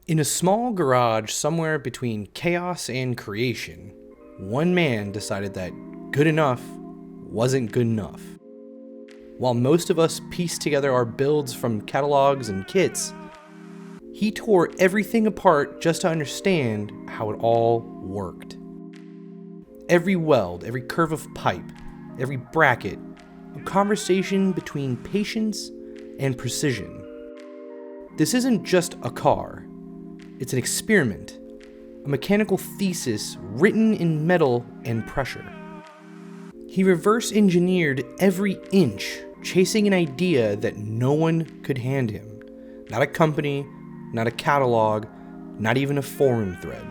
In a small garage somewhere between chaos and creation, one man decided that good enough wasn't good enough. While most of us pieced together our builds from catalogs and kits, he tore everything apart just to understand how it all worked. Every weld, every curve of pipe, every bracket, a conversation between patience and precision. This isn't just a car. It's an experiment, a mechanical thesis written in metal and pressure. He reverse engineered every inch, chasing an idea that no one could hand him. Not a company, not a catalog, not even a forum thread.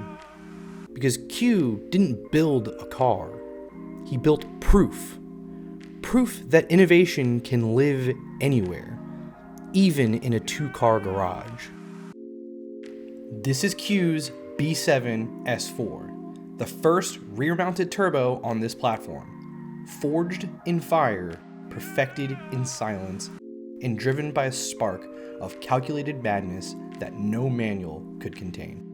Because Q didn't build a car. He built proof. Proof that innovation can live anywhere, even in a two-car garage. This is Q's B7 S4, the first rear-mounted turbo on this platform. Forged in fire, perfected in silence, and driven by a spark of calculated madness that no manual could contain.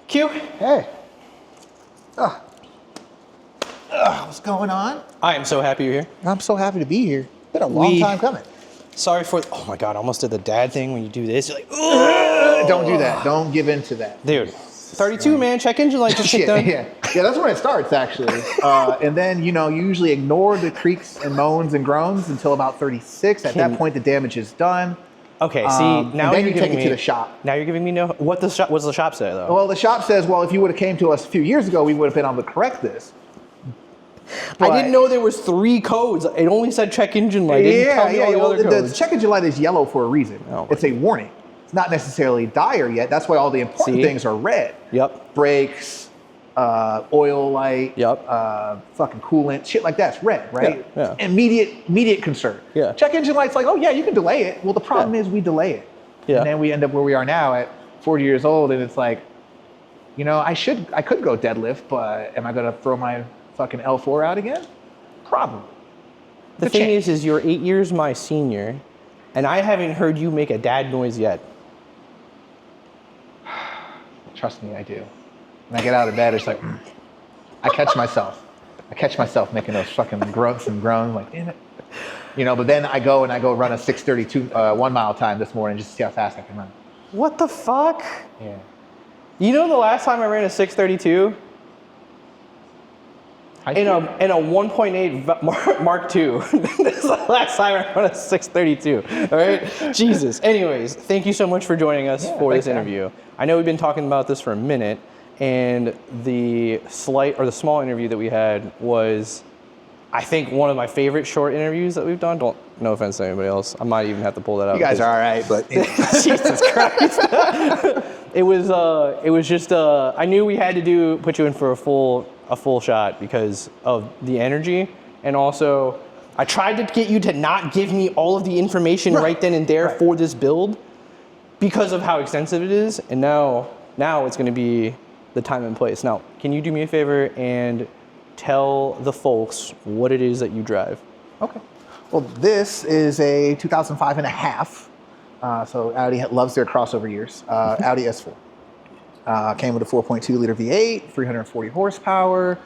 Q. Hey. What's going on? I am so happy you're here. I'm so happy to be here. Been a long time coming. Sorry for, oh my God, I almost did the dad thing when you do this. You're like, ugh! Don't do that. Don't give in to that. Dude, 32, man, check engine light, just shit done. Yeah, that's when it starts, actually. And then, you usually ignore the creaks and moans and groans until about 36. At that point, the damage is done. Okay, see, now then you take it to the shop. Now you're giving me what's the shop say, though? Well, the shop says, well, if you would have came to us a few years ago, we would have been able to correct this. But I didn't know there was 3 codes. It only said check engine light. It didn't tell me all the other codes. The check engine light is yellow for a reason. Oh, it's a warning. It's not necessarily dire yet. That's why all the important things are red. Yep. Brakes, oil light, yep. Fucking coolant, shit like that's red, right? Yeah. Immediate concern. Yeah. Check engine light's like, oh yeah, you can delay it. Well, the problem is we delay it. Yeah. And then we end up where we are now at 40 years old, and it's like, I could go deadlift, but am I gonna throw my fucking L4 out again? Probably. The thing is you're 8 years my senior, and I haven't heard you make a dad noise yet. Trust me, I do. When I get out of bed, it's like, I catch myself making those fucking grunts and groans, like, damn it. But then I go run a 6:32 1 mile time this morning just to see how fast I can run. What the fuck? Yeah. The last time I ran a 6:32? In a 1.8 Mark II. This is the last time I ran a 6:32. All right? Jesus. Anyways, thank you so much for joining us for this interview. I know we've been talking about this for a minute, and the small interview that we had was, I think, one of my favorite short interviews that we've done. No offense to anybody else. I might even have to pull that out. You guys are all right, but Jesus Christ. It was just I knew we had to put you in for a full a full shot because of the energy, and also I tried to get you to not give me all of the information right then and there for this build because of how extensive it is, and now it's going to be the time and place. Now, can you do me a favor and tell the folks what it is that you drive? Okay. Well, this is a 2005 and a half. So Audi loves their crossover years. Audi S4. Came with a 4.2 liter V8, 340 horsepower.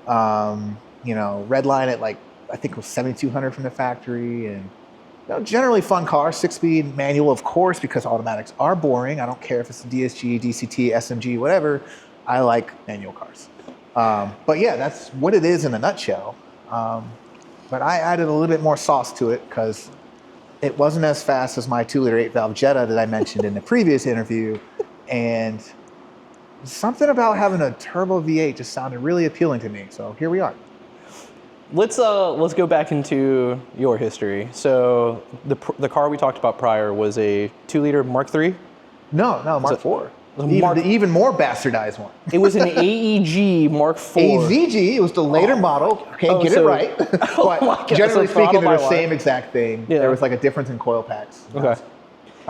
Red line at like, I think it was 7,200 from the factory. And generally fun car, 6-speed manual, of course, because automatics are boring. I don't care if it's a DSG, DCT, SMG, whatever. I like manual cars. But yeah, that's what it is in a nutshell. But I added a little bit more sauce to it because it wasn't as fast as my 2-liter 8-valve Jetta that I mentioned in the previous interview. And something about having a turbo V8 just sounded really appealing to me. So here we are. Let's go back into your history. So the car we talked about prior was a 2-liter Mark III? No, Mark IV. The even more bastardized one. It was an AEG Mark IV. AZG, it was the later model. Can't get it right. But generally speaking, they're the same exact thing. Yeah. There was like a difference in coil packs. Okay.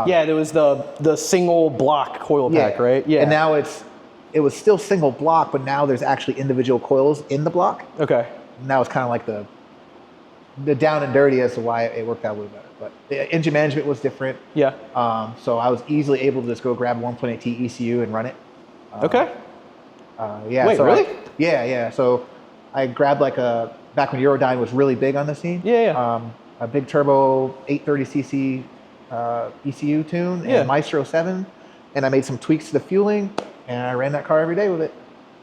Yeah, there was the single block coil pack, right? Yeah. And now it was still single block, but now there's actually individual coils in the block. Okay. Now it's kind of like the down and dirty as to why it worked out a little better. But the engine management was different. Yeah. So I was easily able to just go grab 1.8T ECU and run it. Okay. Yeah. Wait, so really? Yeah. So I grabbed back when Eurodyne was really big on the scene. Yeah. A big turbo 830cc ECU tune and Maestro 7. And I made some tweaks to the fueling and I ran that car every day with it.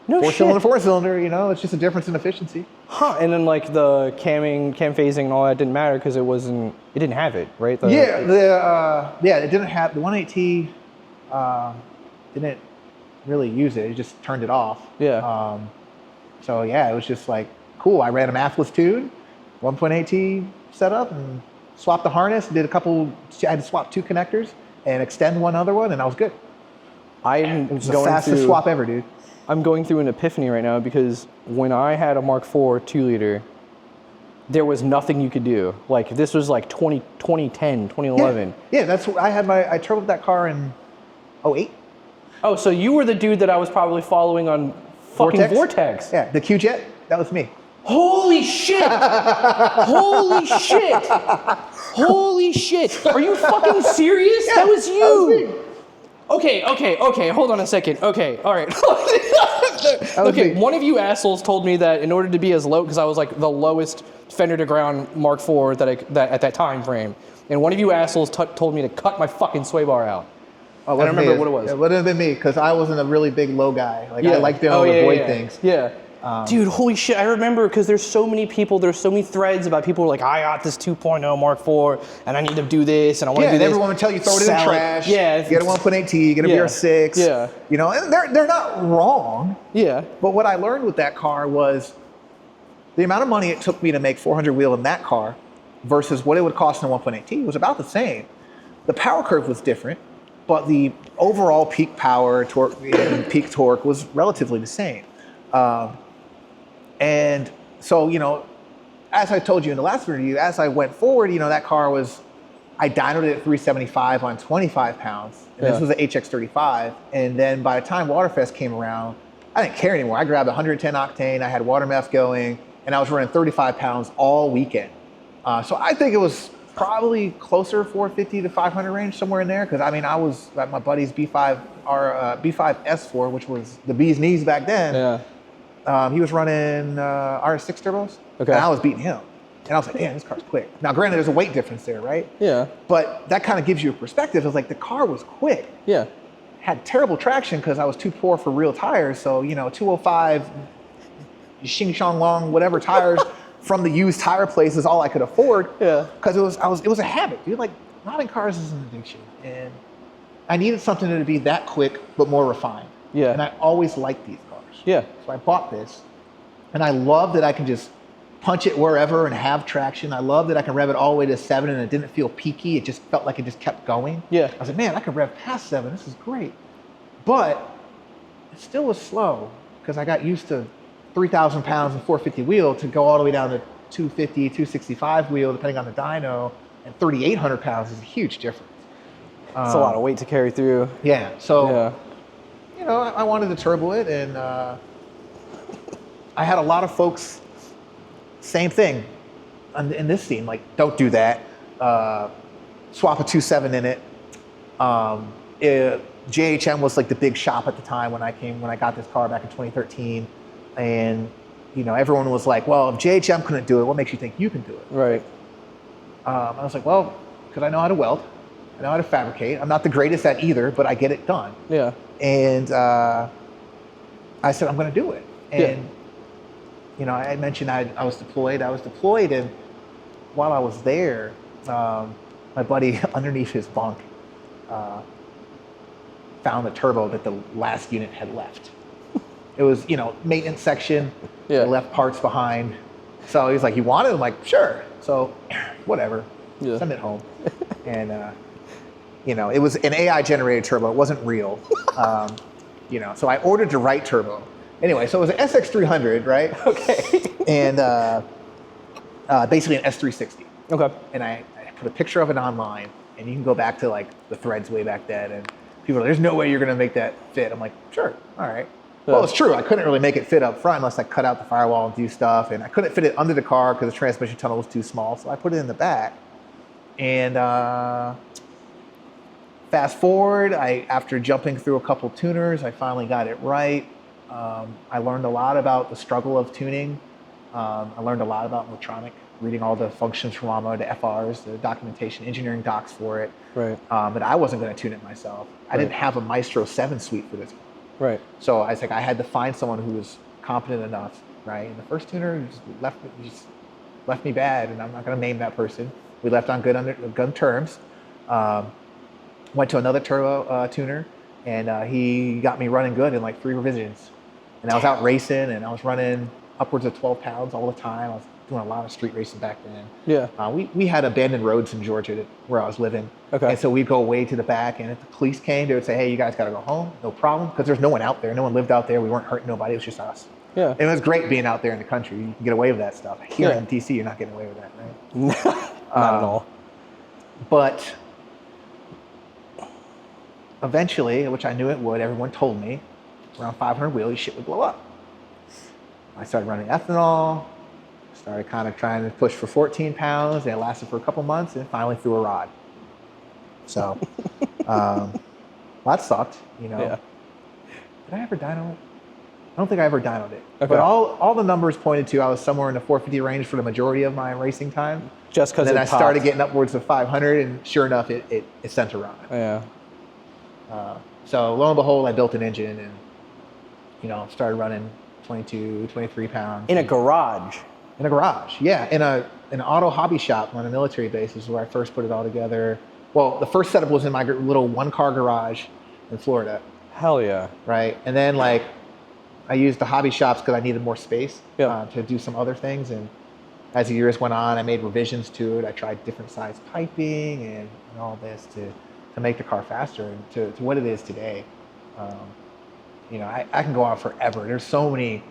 No shit. Four cylinder, it's just a difference in efficiency. Huh, and then like the cam phasing and all that didn't matter because it didn't have it, right? It didn't have, the 1.8T didn't really use it, it just turned it off. Yeah. So yeah, it was just like, cool, I ran a mathless tune, 1.8T setup and swapped the harness, I had to swap 2 connectors and extend one other one and I was good. It was the fastest swap ever, dude. I'm going through an epiphany right now because when I had a Mark IV 2-liter, there was nothing you could do. Like this was like 2010, 2011. Yeah, that's I turboed that car in 2008. Oh, so you were the dude that I was probably following on fucking Vortex. Yeah, the Q-Jet, that was me. Holy shit! Holy shit! Holy shit! Are you fucking serious? Yeah, that was you! That was me. Okay, hold on a second. Okay, all right. Okay, one of you assholes told me that in order to be as low, because I was like the lowest fender to ground Mark IV that at that time frame, and one of you assholes told me to cut my fucking sway bar out. I don't remember what it was. It would have been me, because I wasn't a really big low guy. I like being able to avoid things. Yeah. Dude, holy shit, I remember because there's so many people, there's so many threads about people who are like, I got this 2.0 Mark IV and I need to do this and I want to do this. Yeah, everyone would tell you throw it in the trash. Yeah. Get a 1.8T, get a VR6. Yeah. And they're not wrong. Yeah. But what I learned with that car was the amount of money it took me to make 400 wheel in that car versus what it would cost in a 1.8T was about the same. The power curve was different, but the overall peak power, torque, and peak torque was relatively the same. And so, as I told you in the last interview, as I went forward, that car I dynoed it at 375 on 25 pounds. And this was an HX35. And then by the time Waterfest came around, I didn't care anymore. I grabbed 110 octane, I had water meth going, and I was running 35 pounds all weekend. So I think it was probably closer 450 to 500 range, somewhere in there. Because I was at my buddy's B5 S4, which was the bee's knees back then. Yeah. He was running RS6 turbos, and I was beating him. And I was like, damn, this car's quick. Now, granted, there's a weight difference there, right? Yeah. But that kind of gives you a perspective. It was like the car was quick. Yeah. Had terrible traction because I was too poor for real tires. So, 205, Xing Shang Long, whatever tires from the used tire place is all I could afford. Yeah. Because it was a habit, dude. Like, modding cars is an addiction. And I needed something that would be that quick, but more refined. Yeah. And I always liked these cars. Yeah. So I bought this, and I love that I can just punch it wherever and have traction. I love that I can rev it all the way to 7 and it didn't feel peaky. It just felt like it just kept going. Yeah. I was like, man, I can rev past 7. This is great. But it still was slow because I got used to 3,000 pounds and 450 wheel to go all the way down to 250, 265 wheel, depending on the dyno, and 3,800 pounds is a huge difference. It's a lot of weight to carry through. Yeah. So, Yeah. you know, I wanted to turbo it, and I had a lot of folks, same thing, in this scene, like, don't do that. Swap a 2.7 in it. JHM was like the big shop at the time when I got this car back in 2013, and you know, everyone was like, well, if JHM couldn't do it, what makes you think you can do it? Right. I was like, well, because I know how to weld, I know how to fabricate. I'm not the greatest at either, but I get it done. Yeah. And I said, I'm going to do it. And you know, I mentioned I was deployed, and while I was there, my buddy underneath his bunk found a turbo that the last unit had left. It was, you know, maintenance section. Yeah. They left parts behind. So he's like, you want it? I'm like, sure. So whatever, send it home. And, you know, it was an AI generated turbo. It wasn't real. You know, so I ordered the right turbo. Anyway, so it was an SX300, right? Okay. And basically an S360. Okay. And I put a picture of it online, and you can go back to like the threads way back then, and people are like, there's no way you're gonna make that fit. I'm like, sure, all right. Yeah. Well, it's true. I couldn't really make it fit up front unless I cut out the firewall and do stuff, and I couldn't fit it under the car because the transmission tunnel was too small, so I put it in the back. And fast forward, after jumping through a couple tuners, I finally got it right. I learned a lot about the struggle of tuning. I learned a lot about Motronic, reading all the functions from AMA, the FRs, the documentation, engineering docs for it. Right. But I wasn't going to tune it myself. I didn't have a Maestro 7 suite for this. Right. So I was like, I had to find someone who was competent enough, right? And the first tuner just left me bad, and I'm not going to name that person. We left on good terms. Went to another turbo tuner, and he got me running good in like 3 revisions. And I was out racing, and I was running upwards of 12 pounds all the time. I was doing a lot of street racing back then. Yeah. We had abandoned roads in Georgia where I was living. Okay. And so we'd go way to the back, and if the police came, they would say, hey, you guys got to go home. No problem. Because there's no one out there. No one lived out there. We weren't hurting nobody. It was just us. Yeah. And it was great being out there in the country. You can get away with that stuff. Here in DC, you're not getting away with that, right? Not at all. But eventually, which I knew it would, everyone told me, around 500 wheels, shit would blow up. I started running ethanol, started kind of trying to push for 14 pounds, and it lasted for a couple months, and finally threw a rod. So, well, that sucked, you know. Yeah. Did I ever dyno it? I don't think I ever dynoed it. Okay. But all the numbers pointed to I was somewhere in the 450 range for the majority of my racing time. Just because then I started getting upwards of 500, and sure enough, it sent a rod. Yeah. So lo and behold, I built an engine, and you know, started running 22, 23 pounds. In a garage? In a garage, yeah. In an auto hobby shop on a military base is where I first put it all together. Well, the first setup was in my little 1-car garage in Florida. Hell yeah. Right, and then like I used the hobby shops because I needed more space to do some other things. And as the years went on, I made revisions to it. I tried different size piping and all this to make the car faster and to what it is today. You know, I can go on forever. There's so many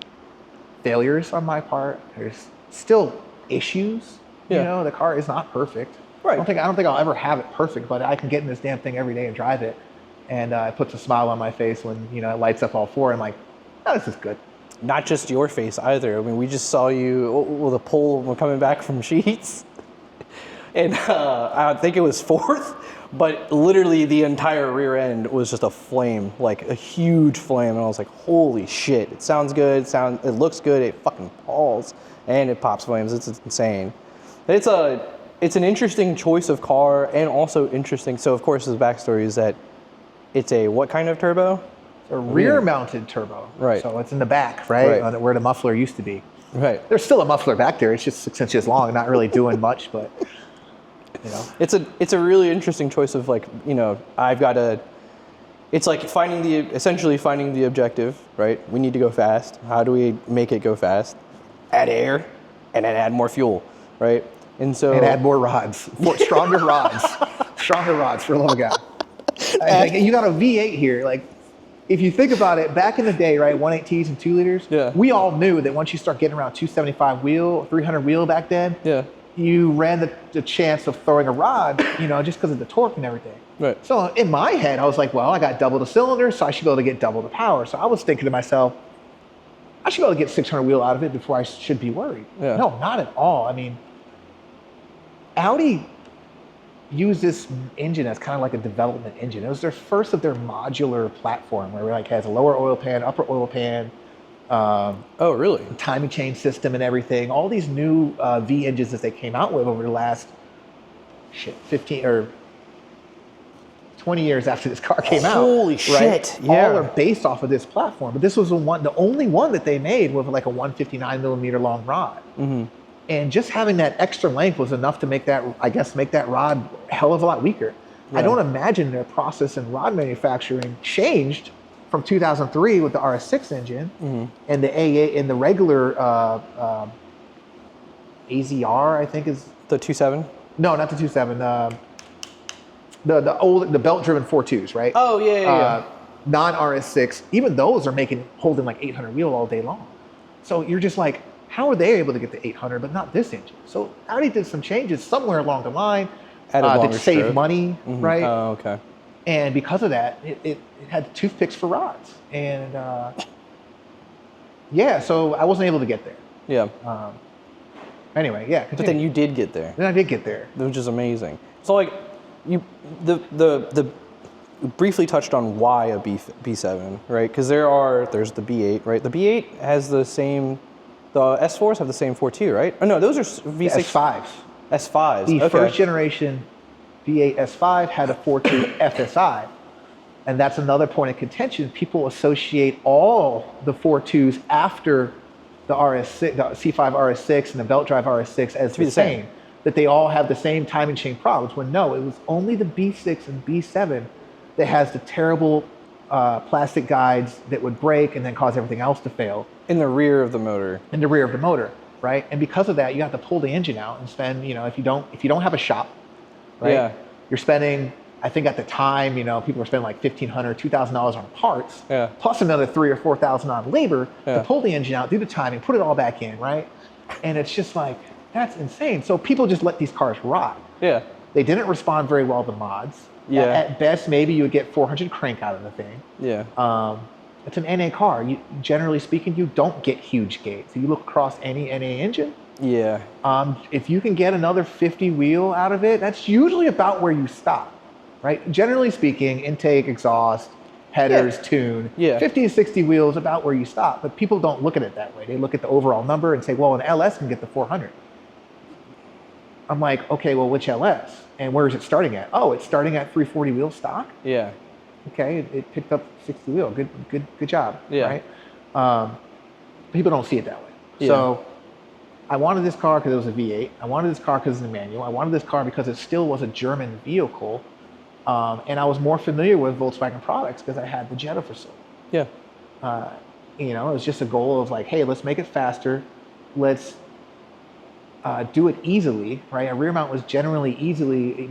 failures on my part. There's still issues. You know, the car is not perfect. Right. I don't think I'll ever have it perfect, but I can get in this damn thing every day and drive it. And it puts a smile on my face when, you know, it lights up all 4. I'm like, oh, this is good. Not just your face either. I mean, we just saw you with a pole when coming back from Sheets. And I think it was 4th, but literally the entire rear end was just a flame, like a huge flame. And I was like, holy shit, it sounds good, it looks good, it fucking palls, and it pops flames. It's insane. It's an interesting choice of car, and also interesting. So of course the backstory is that it's a what kind of turbo? A rear-mounted turbo. Right. So it's in the back, right? Where the muffler used to be. Right. There's still a muffler back there. It's just 6 inches long, not really doing much, but you know. It's a really interesting choice of, like, you know, it's like essentially finding the objective, right? We need to go fast. How do we make it go fast? Add air, and then add more fuel, right? And add more rods, stronger rods, for a little guy. You got a V8 here, like if you think about it, back in the day, right, 1.8Ts and 2 liters, Yeah. we all knew that once you start getting around 275 wheel, 300 wheel back then, Yeah. you ran the chance of throwing a rod, just because of the torque and everything. Right. So in my head, I was like, well, I got double the cylinder, so I should be able to get double the power. So I was thinking to myself, I should be able to get 600 wheel out of it before I should be worried. Yeah. No, not at all. I mean, Audi used this engine as kind of like a development engine. It was their first of their modular platform where it has a lower oil pan, upper oil pan, Oh, really? timing chain system and everything. All these new V engines that they came out with over the last 15 or 20 years after this car came out. Holy right? shit! Yeah. All are based off of this platform. But this was the only one that they made with like a 159 millimeter long rod. Mm-hmm. And just having that extra length was enough to make that rod a hell of a lot weaker. Yeah. I don't imagine their process in rod manufacturing changed from 2003 with the RS6 engine and the A8 and the regular AZR, I think is The 2.7? no, not the 2.7. The belt-driven 4.2s, right? Oh, yeah. Non-RS6, even those are holding like 800 wheel all day long. So you're just like, how are they able to get the 800 but not this engine? So Audi did some changes somewhere along the line to save stroke. money, right? Oh, okay. And because of that, it had toothpicks for rods. And so I wasn't able to get there. Yeah. Anyway, yeah. But then you did get there, Then I did get there. which is amazing. So like, the briefly touched on why a B7, right? Because there's the B8, right? The B8 has the same, the S4s have the same 4.2, right? Oh no, those are V6. S5s. S5s. The okay. first generation V8 S5 had a 4.2 FSI. And that's another point of contention. People associate all the 4.2s after the RS6, the C5 RS6 and the belt drive RS6 as the same. That they all have the same timing chain problems. When no, it was only the B6 and B7 that has the terrible plastic guides that would break and then cause everything else to fail. In the rear of the motor. In the rear of the motor, right? And because of that, you have to pull the engine out and spend, if you don't have a shop, right? Yeah. You're spending, I think at the time, people were spending like $1,500, $2,000 on parts, Yeah. plus another $3,000 or $4,000 on labor Yeah. to pull the engine out, do the timing, put it all back in, right? And it's just like, that's insane. So people just let these cars rot. Yeah. They didn't respond very well to mods. Yeah. At best, maybe you would get 400 crank out of the thing. Yeah. It's an NA car. Generally speaking, you don't get huge gates. You look across any NA engine. Yeah. If you can get another 50 wheel out of it, that's usually about where you stop, right? Generally speaking, intake, exhaust, headers, tune, 50 to 60 wheels about where you stop. But people don't look at it that way. They look at the overall number and say, well, an LS can get the 400. I'm like, okay, well, which LS? And where is it starting at? Oh, it's starting at 340 wheel stock? Yeah. Okay, it picked up 60 wheel. Good job. Yeah. Right? People don't see it that way. Yeah. So I wanted this car because it was a V8. I wanted this car because it's a manual. I wanted this car because it still was a German vehicle. And I was more familiar with Volkswagen products because I had the Jetta for so long. Yeah. It was just a goal of like, hey, let's make it faster. Let's do it easily, right? A rear mount was generally it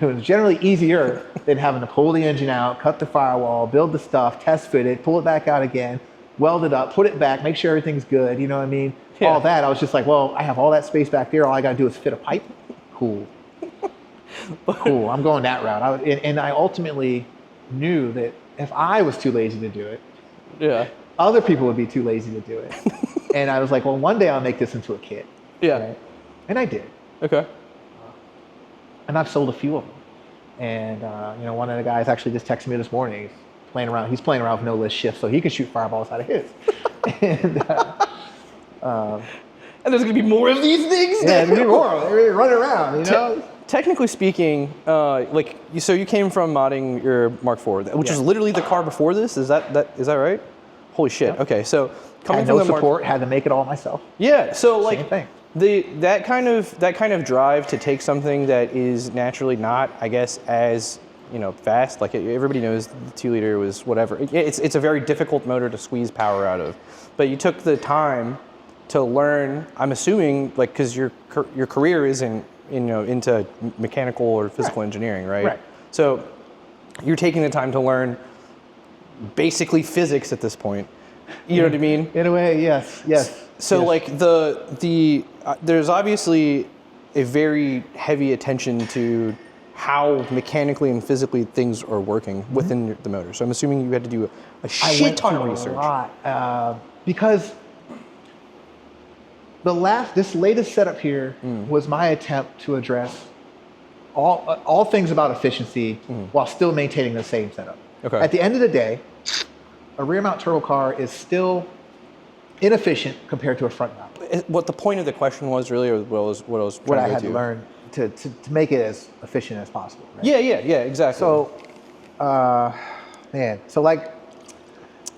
was generally easier than having to pull the engine out, cut the firewall, build the stuff, test fit it, pull it back out again, weld it up, put it back, make sure everything's good, you know what I mean? Yeah. All that, I was just like, well, I have all that space back there, all I gotta do is fit a pipe. Cool. Cool, I'm going that route. And I ultimately knew that if I was too lazy to do it, Yeah. other people would be too lazy to do it. And I was like, well, one day I'll make this into a kit. Yeah. Right? And I did. Okay. And I've sold a few of them. And one of the guys actually just texted me this morning. He's playing around with no list shifts, so he can shoot fireballs out of his. And there's gonna be more of these things. yeah, there's more. They're running around, Technically speaking, so you came from modding your Mark IV, which was literally the car before this. Is that right? Holy shit. Yeah. Okay, so coming had no from the support, had to make it all myself. Yeah. So like Same thing. that kind of drive to take something that is naturally not, I guess, as fast. Like everybody knows the 2 liter was whatever. It's a very difficult motor to squeeze power out of, but you took the time to learn. I'm assuming because your career isn't into mechanical or physical engineering, right? Right. So you're taking the time to learn basically physics at this point. You know what I mean? In a way, yes. So yes. like there's obviously a very heavy attention to how mechanically and physically things are working within the motor. So I'm assuming you had to do a shit ton of research. A lot, because this latest setup here was my attempt to address all things about efficiency while still maintaining the same setup. Okay. At the end of the day, a rear mount turbo car is still inefficient compared to a front mount. What the point of the question was really, or what I was trying What to I go had to learn to make it as efficient as possible. Right? Yeah, exactly. So, so like,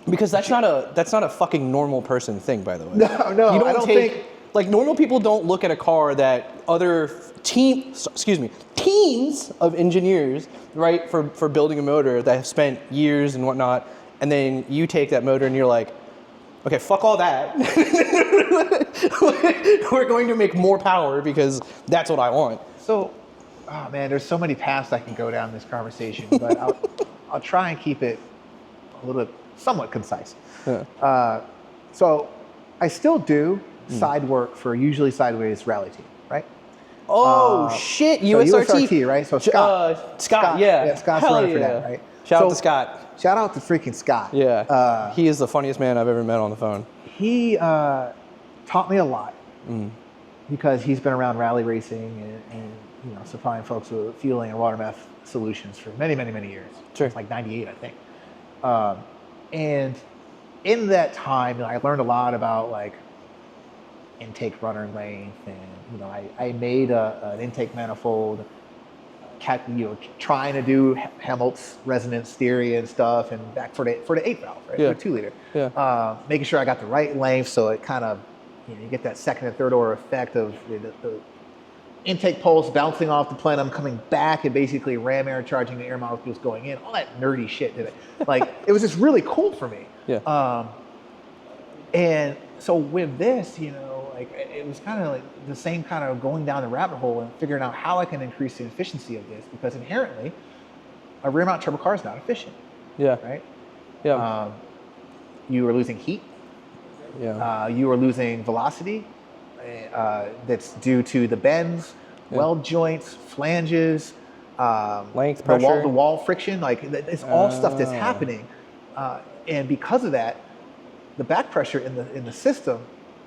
because that's not a fucking normal person thing, by the way. No, you I don't think. Like normal people don't look at a car that other teams of engineers, right, for building a motor that have spent years and whatnot, and then you take that motor and you're like, okay, fuck all that. We're going to make more power because that's what I want. So, oh man, there's so many paths I can go down this conversation, but I'll try and keep it a little somewhat concise. Yeah. So I still do side work for usually sideways rally team, right? Oh shit, So USRT. USRT, right? So Scott, yeah. Scott's Hell running yeah. for that, right? Shout out to Scott. Shout out to freaking Scott. Yeah. He is the funniest man I've ever met on the phone. He taught me a lot because he's been around rally racing and supplying folks with fueling and water meth solutions for many, many, many years. Sure. It's like 98, I think. And in that time, I learned a lot about like intake runner length, and I made an intake manifold, trying to do Helmholtz resonance theory and stuff, and back for the 8 valve, right? Yeah. For 2 liter. Yeah. Making sure I got the right length, so it kind of you get that second and third order effect of the intake pulse bouncing off the plenum, coming back, and basically ram air charging the air molecules going in. All that nerdy shit did it. Like it was just really cool for me. Yeah. And so with this, it was kind of like the same kind of going down the rabbit hole and figuring out how I can increase the efficiency of this, because inherently a rear mount turbo car is not efficient. Yeah. Right? Yeah. You are losing heat. Yeah. You are losing velocity. That's due to the bends, weld joints, flanges, length, pressure, the wall friction. Like it's all stuff that's happening, and because of that, the back pressure in the system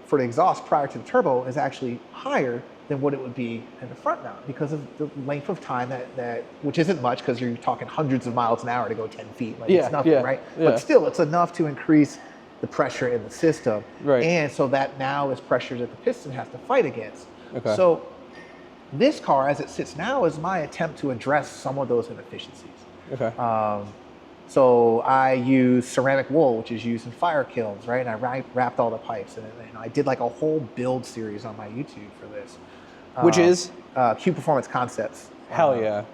for the exhaust prior to the turbo is actually higher than what it would be in the front mount because of the length of time that which isn't much because you're talking hundreds of miles an hour to go 10 feet. Like it's nothing, right? Yeah. But still, it's enough to increase the pressure in the system. Right. And so that now is pressure that the piston has to fight against. Okay. So this car, as it sits now, is my attempt to address some of those inefficiencies. Okay. So I use ceramic wool, which is used in fire kilns, right? And I wrapped all the pipes, and I did like a whole build series on my YouTube for this. Which is? Q Performance Concepts. Hell yeah.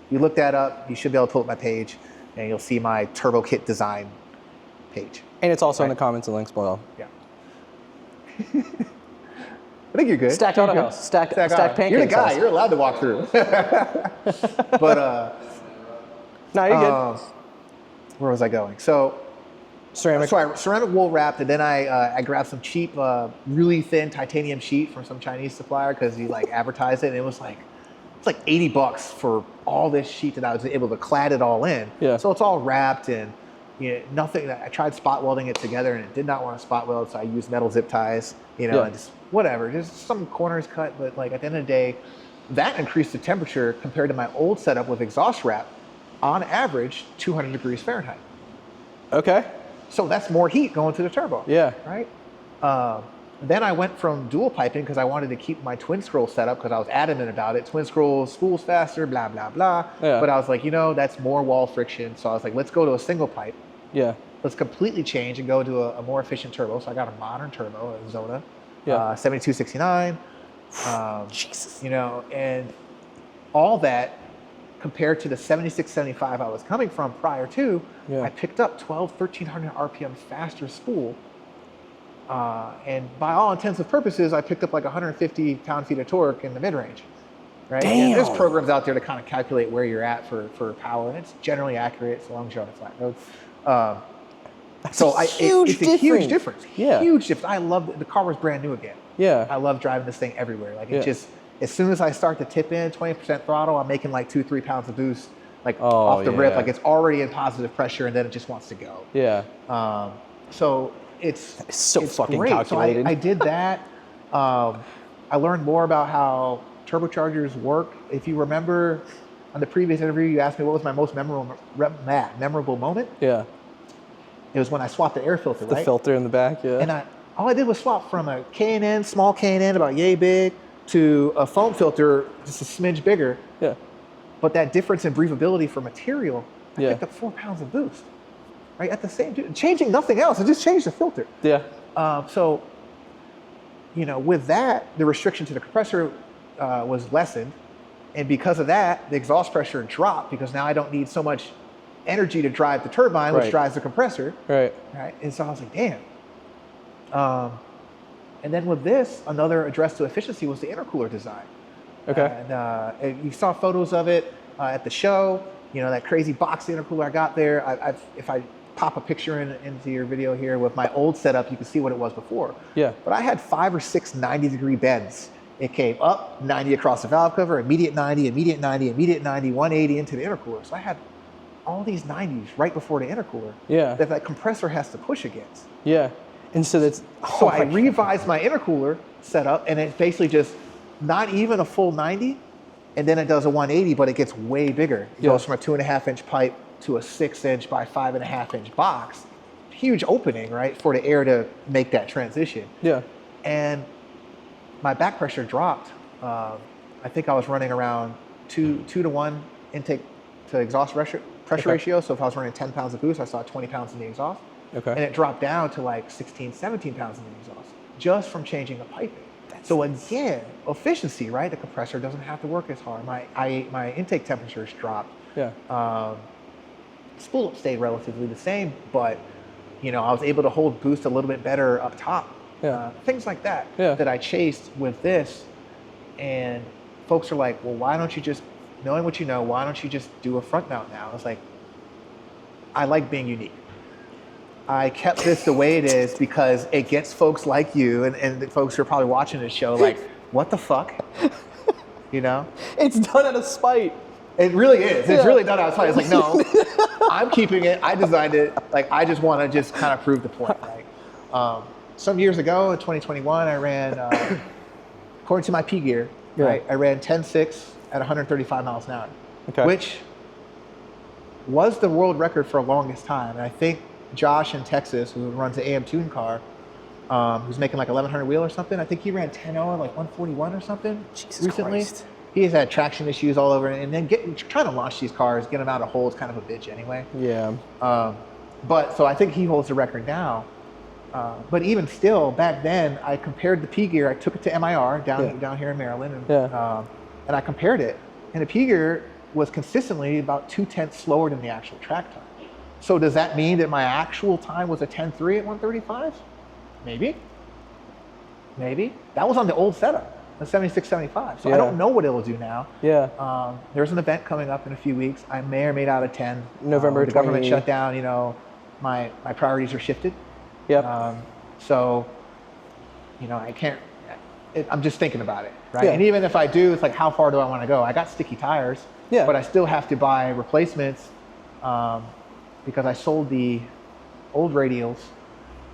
You look that up, you should be able to pull up my page, and you'll see my turbo kit design page. And it's also in the comments and links below. Yeah. I think you're good. Stacked Auto Haus. Stacked pancakes. You're the guy. You're allowed to walk through. But no, you're good. Where was I going? So Ceramic. So I ceramic wool wrapped, and then I grabbed some cheap, really thin titanium sheet from some Chinese supplier because he like advertised it, and it was like $80 for all this sheet that I was able to clad it all in. Yeah. So it's all wrapped and nothing. I tried spot welding it together, and it did not want to spot weld, so I used metal zip ties. And just whatever. Just some corners cut, but like at the end of the day, that increased the temperature compared to my old setup with exhaust wrap, on average 200 degrees Fahrenheit. Okay. So that's more heat going to the turbo. Yeah. Right. Then I went from dual piping because I wanted to keep my twin scroll setup because I was adamant about it. Twin scroll spools faster, blah, blah, blah. Yeah. But I was like, that's more wall friction. So I was like, let's go to a single pipe. Yeah. Let's completely change and go to a more efficient turbo. So I got a modern turbo, a Zona, Yeah. 7269. Jesus. And all that compared to the 7675 I was coming from prior to, I picked up 1300 RPM faster spool. And by all intents and purposes, I picked up like 150 pound-feet of torque in the mid-range. Right? Damn. And there's programs out there to kind of calculate where you're at for power, and it's generally accurate so long as you're on a flat road. So it's a huge difference. Yeah. Huge difference. I love the car was brand new again. Yeah. I love driving this thing everywhere. Like it just, as soon as I start to tip in 20% throttle, I'm making like 2-3 pounds of boost, like off the rip. Like it's already in positive pressure, and then it just wants to go. Yeah. So it's so fucking great. calculated. So I did that. I learned more about how turbochargers work. If you remember, on the previous interview, you asked me what was my most memorable moment. Yeah. It was when I swapped the air filter, The right? filter in the back, yeah. And all I did was swap from a K&N, small K&N, about yay big, to a foam filter, just a smidge bigger. Yeah. But that difference in breathability for material, I Yeah. picked up 4 pounds of boost, right? At the same time, changing nothing else. I just changed the filter. Yeah. So, with that, the restriction to the compressor was lessened. And because of that, the exhaust pressure dropped because now I don't need so much energy to drive the turbine, which drives the compressor. Right. Right. And so I was like, damn. And then with this, another address to efficiency was the intercooler design. Okay. And you saw photos of it at the show. That crazy box intercooler I got there. If I pop a picture into your video here with my old setup, you can see what it was before. Yeah. But I had 5 or 6 90-degree bends. It came up 90 across the valve cover, immediate 90, immediate 90, immediate 90, 180 into the intercooler. So I had all these 90s right before the intercooler. Yeah. That compressor has to push against. Yeah. And so that's So I revised my intercooler setup, and it's basically just not even a full 90, and then it does a 180, but it gets way bigger. It goes from a 2.5-inch pipe to a 6-inch by 5.5-inch box. Huge opening, right, for the air to make that transition. Yeah. And my back pressure dropped. I think I was running around 2 to 1 intake to exhaust pressure ratio. So if I was running 10 pounds of boost, I saw 20 pounds in the exhaust. Okay. And it dropped down to like 16, 17 pounds in the exhaust just from changing the piping. So again, efficiency, right? The compressor doesn't have to work as hard. My intake temperatures dropped. Yeah. Spool up stayed relatively the same, but I was able to hold boost a little bit better up top. Yeah. Things like that Yeah. I chased with this. And folks are like, well, why don't you just, knowing what you know, why don't you just do a front mount now? It's like, I like being unique. I kept this the way it is because it gets folks like you and the folks who are probably watching this show like, what the fuck? It's done out of spite. It really is. It's really done out of spite. It's like, no, I'm keeping it. I designed it. Like, I just want to just kind of prove the point. Right? Some years ago in 2021, I ran, according to my P gear, right, I ran 10.6 at 135 miles an hour, which was the world record for the longest time. And I think Josh in Texas, who runs the AM Tune car, who's making like 1100 wheel or something, I think he ran 10.0 at like 141 or something recently. Christ. He has had traction issues all over, and then trying to launch these cars, get them out of holes, kind of a bitch anyway. Yeah. But so I think he holds the record now. But even still, back then, I compared the P gear. I took it to MIR down here in Maryland, and I compared it. And the P gear was consistently about 0.2 slower than the actual track time. So does that mean that my actual time was a 10.3 at 135? Maybe. That was on the old setup, the 76, 75. So I don't know what it'll do now. Yeah. There's an event coming up in a few weeks. I may or may not attend. November the government shut down. My priorities are shifted. Yep. So, I can't. I'm just thinking about it, right? Yeah. And even if I do, it's like, how far do I want to go? I got sticky tires, but I still have to buy replacements because I sold the old radials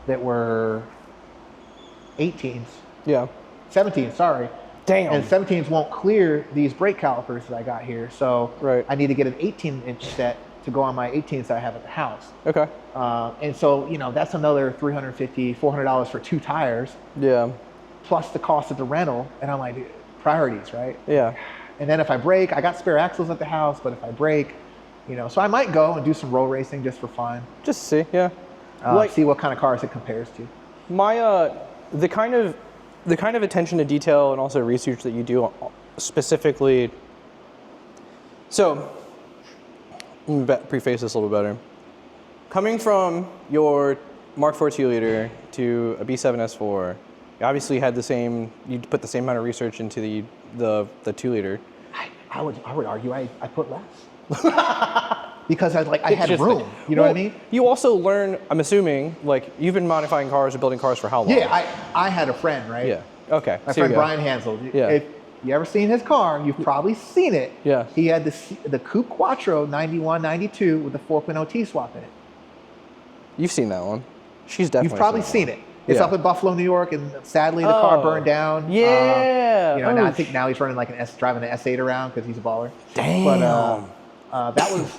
that were 18s. Yeah. 17, sorry. Damn. And 17s won't clear these brake calipers that I got here. So I need to get an 18-inch set to go on my 18s that I have at the house. Okay. And so, that's another $350, $400 for 2 tires. Yeah. Plus the cost of the rental. And I'm like, priorities, right? Yeah. And then if I break, I got spare axles at the house, but if I break, so I might go and do some road racing just for fun. Just see, yeah. See what kind of cars it compares to. My, the kind of attention to detail and also research that you do specifically. So, let me preface this a little better. Coming from your Mark IV 2-liter to a B7 S4, you obviously had you put the same amount of research into the 2-liter. I would argue I put less. because I had just- room. You know what I Well, mean? You also learn, I'm assuming, like, you've been modifying cars or building cars for how long? Yeah, I had a friend, right? Yeah. Okay. My so you friend go. Brian Hansel. Yeah. If you ever seen his car, you've probably seen it. Yeah. He had the Coupe Quattro 91, 92 with the 4.0 T-swap in it. You've seen that one. She's definitely You've probably that seen one. it. It's Yeah. up in Buffalo, New York, and sadly the car burned down. Yeah. Now I think now he's running like driving an S8 around because he's a baller. Damn. But that was,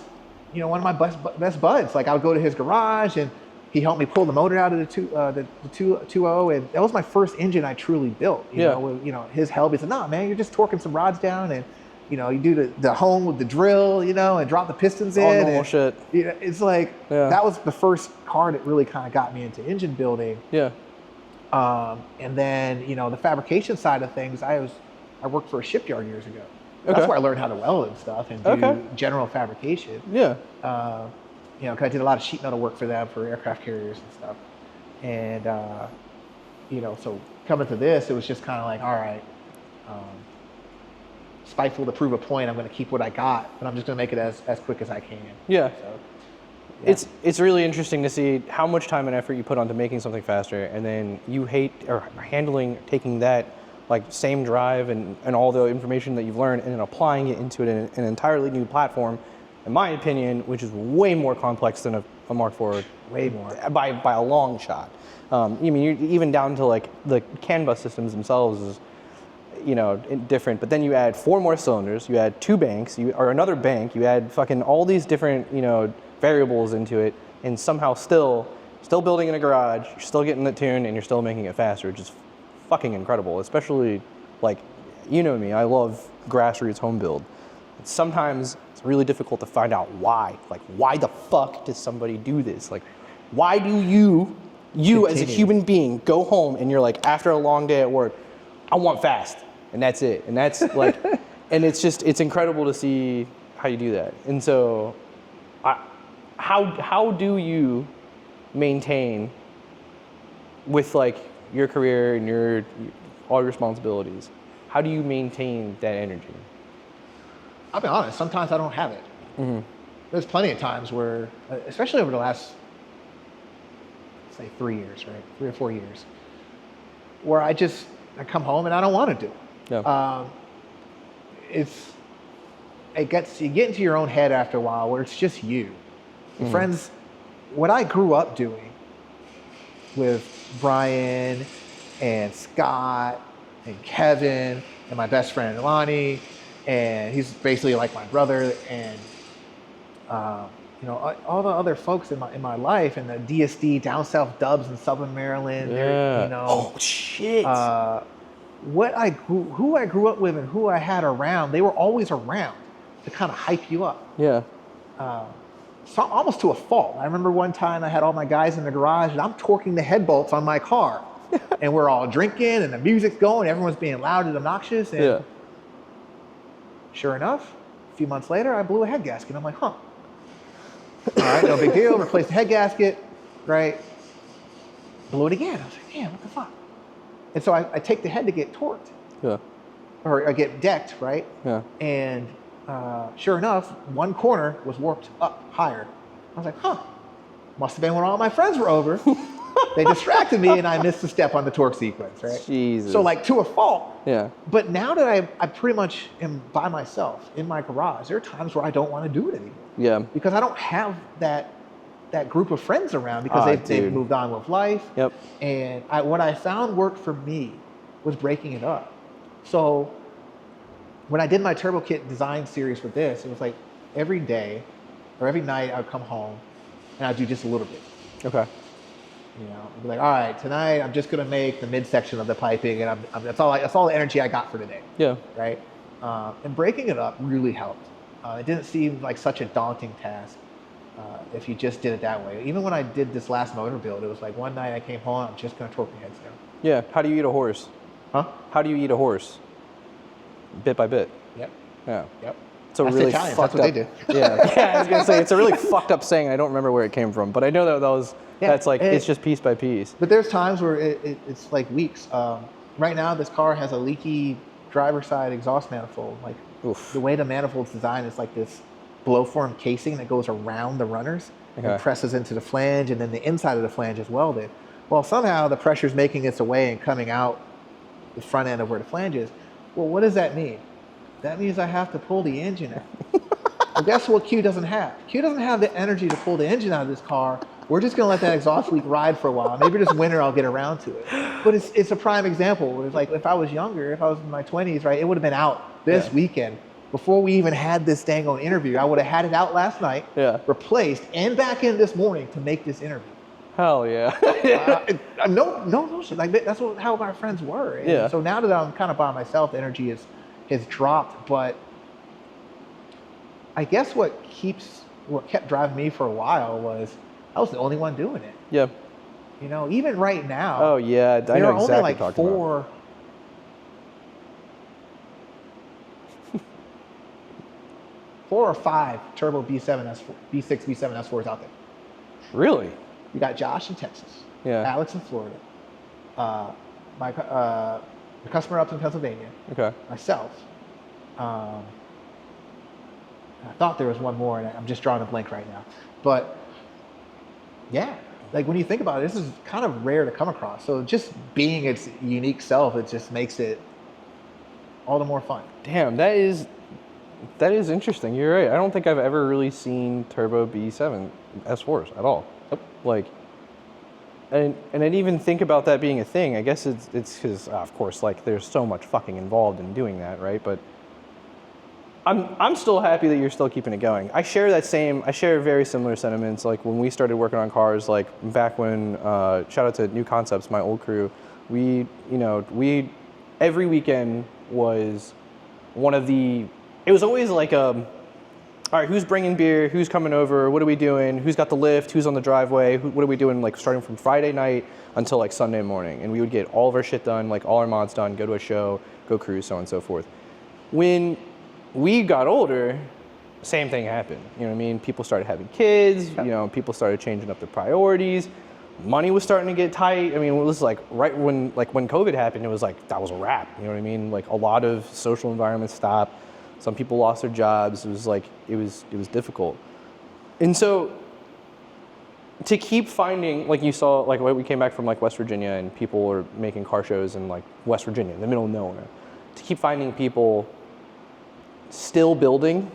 one of my best buds. Like I would go to his garage and he helped me pull the motor out of the 2.0, and that was my first engine I truly built. You know, with, his help. He said, "Nah, man, you're just torquing some rods down, and you do the hone with the drill, and drop the pistons in." All normal shit. It's like that was the first car that really kind of got me into engine building. Yeah. And then the fabrication side of things, I worked for a shipyard years ago. Okay. That's where I learned how to weld and stuff and do general fabrication. Yeah. Because I did a lot of sheet metal work for them for aircraft carriers and stuff. And so coming to this, it was just kind of like, all right, spiteful to prove a point. I'm going to keep what I got, but I'm just going to make it as quick as I can. Yeah. So, yeah. It's really interesting to see how much time and effort you put onto making something faster, and then you taking that like same drive and all the information that you've learned and then applying it into an entirely new platform, in my opinion, which is way more complex than a Mark IV. Way more. By a long shot. Even down to like the CAN bus systems themselves is, different, but then you add 4 more cylinders, you add 2 banks, or another bank, you add fucking all these different, variables into it, and somehow still building in a garage, you're still getting it tuned, and you're still making it faster, which is fucking incredible. Especially, like, me, I love grassroots home build. Sometimes it's really difficult to find out why. Like, why the fuck does somebody do this? Like, why do you as a human being go home and you're like, after a long day at work, I want fast, and that's it. And that's like, and it's incredible to see how you do that. And so, how do you maintain with like your career and all your responsibilities? How do you maintain that energy? I'll be honest, sometimes I don't have it. Mm-hmm. There's plenty of times where, especially over the last, say 3 years, right? 3 or 4 years, where I come home and I don't want to do it. Yeah. You get into your own head after a while where it's just you. Mm-hmm. Friends, what I grew up doing with Brian and Scott and Kevin and my best friend Lonnie, and he's basically like my brother, and all the other folks in my life, and the DSD down south dubs in Southern Maryland. Yeah. Oh shit. Who I grew up with and who I had around, they were always around to kind of hype you up. Yeah. So almost to a fault. I remember one time I had all my guys in the garage and I'm torquing the head bolts on my car. And we're all drinking and the music's going, everyone's being loud and obnoxious. And sure enough, a few months later, I blew a head gasket. I'm like, huh. All right, no big deal. Replaced the head gasket, right? Blew it again. I was like, damn, what the fuck? And so I take the head to get torqued. Yeah. Or I get decked, right? Yeah. And sure enough, one corner was warped up higher. I was like, huh, must have been when all my friends were over. They distracted me and I missed a step on the torque sequence, right? Jesus. So like to a fault. Yeah. But now that I pretty much am by myself in my garage, there are times where I don't want to do it anymore. Yeah. Because I don't have that group of friends around because they've moved on with life. Yep. And what I found worked for me was breaking it up. So when I did my Turbo Kit design series with this, it was like every day or every night I would come home and I'd do just a little bit. Okay. I'd be like, all right, tonight I'm just gonna make the midsection of the piping, and that's all the energy I got for today. Yeah. Right. And breaking it up really helped. It didn't seem like such a daunting task if you just did it that way. Even when I did this last motor build, it was like one night I came home, I'm just gonna torque the heads down. Yeah. How do you eat a horse? Huh? How do you eat a horse? Bit by bit. Yep. Yeah. Yep. It's a That's really Italians, fucked that's up. what they do. Yeah. I was gonna say it's a really fucked up saying. I don't remember where it came from, but I know that was. Yeah, that's like it's just piece by piece. But there's times where it's like weeks. Right now, this car has a leaky driver's side exhaust manifold. Like Oof. the way the manifold's designed is like this blowform casing that goes around the runners and presses into the flange, and then the inside of the flange is welded. Well, somehow the pressure's making its way and coming out the front end of where the flange is. Well, what does that mean? That means I have to pull the engine out. Well, guess what Q doesn't have? Q doesn't have the energy to pull the engine out of this car. We're just gonna let that exhaust leak ride for a while. Maybe this winter I'll get around to it. But it's a prime example. It's like if I was younger, if I was in my 20s, right, it would have been out this weekend. Before we even had this dang on interview, I would have had it out last night, replaced, and back in this morning to make this interview. Hell yeah. No, like that's how our friends were. And so now that I'm kind of by myself, the energy has dropped. But I guess what kept driving me for a while was I was the only one doing it. Yeah. You know, even right now. Oh yeah, I know exactly there are only like what you're talking about. Four or five turbo B6, B7 S4s out there. Really? You got Josh in Texas. Yeah. Alex in Florida. The customer up in Pennsylvania. Okay. Myself. I thought there was one more, and I'm just drawing a blank right now. But yeah, like when you think about it, this is kind of rare to come across. So just being its unique self, it just makes it all the more fun. Damn, that is interesting. You're right. I don't think I've ever really seen turbo B7 S4s at all. Like, and I didn't even think about that being a thing. I guess it's because, of course, like there's so much fucking involved in doing that, right? But I'm still happy that you're still keeping it going. I share very similar sentiments. Like when we started working on cars, like back when, shout out to New Concepts, my old crew, we every weekend was it was always like all right, who's bringing beer? Who's coming over? What are we doing? Who's got the lift? Who's on the driveway? What are we doing? Like starting from Friday night until like Sunday morning, and we would get all of our shit done, like all our mods done, go to a show, go cruise, so on and so forth. When we got older, same thing happened. You know what I mean? People started having kids. You know, people started changing up their priorities. Money was starting to get tight. I mean, it was like right when COVID happened, it was like that was a wrap. You know what I mean? Like a lot of social environments stopped. Some people lost their jobs. It was like it was difficult. And so to keep finding, like you saw, like we came back from like West Virginia and people were making car shows in like West Virginia, in the middle of nowhere. To keep finding people still building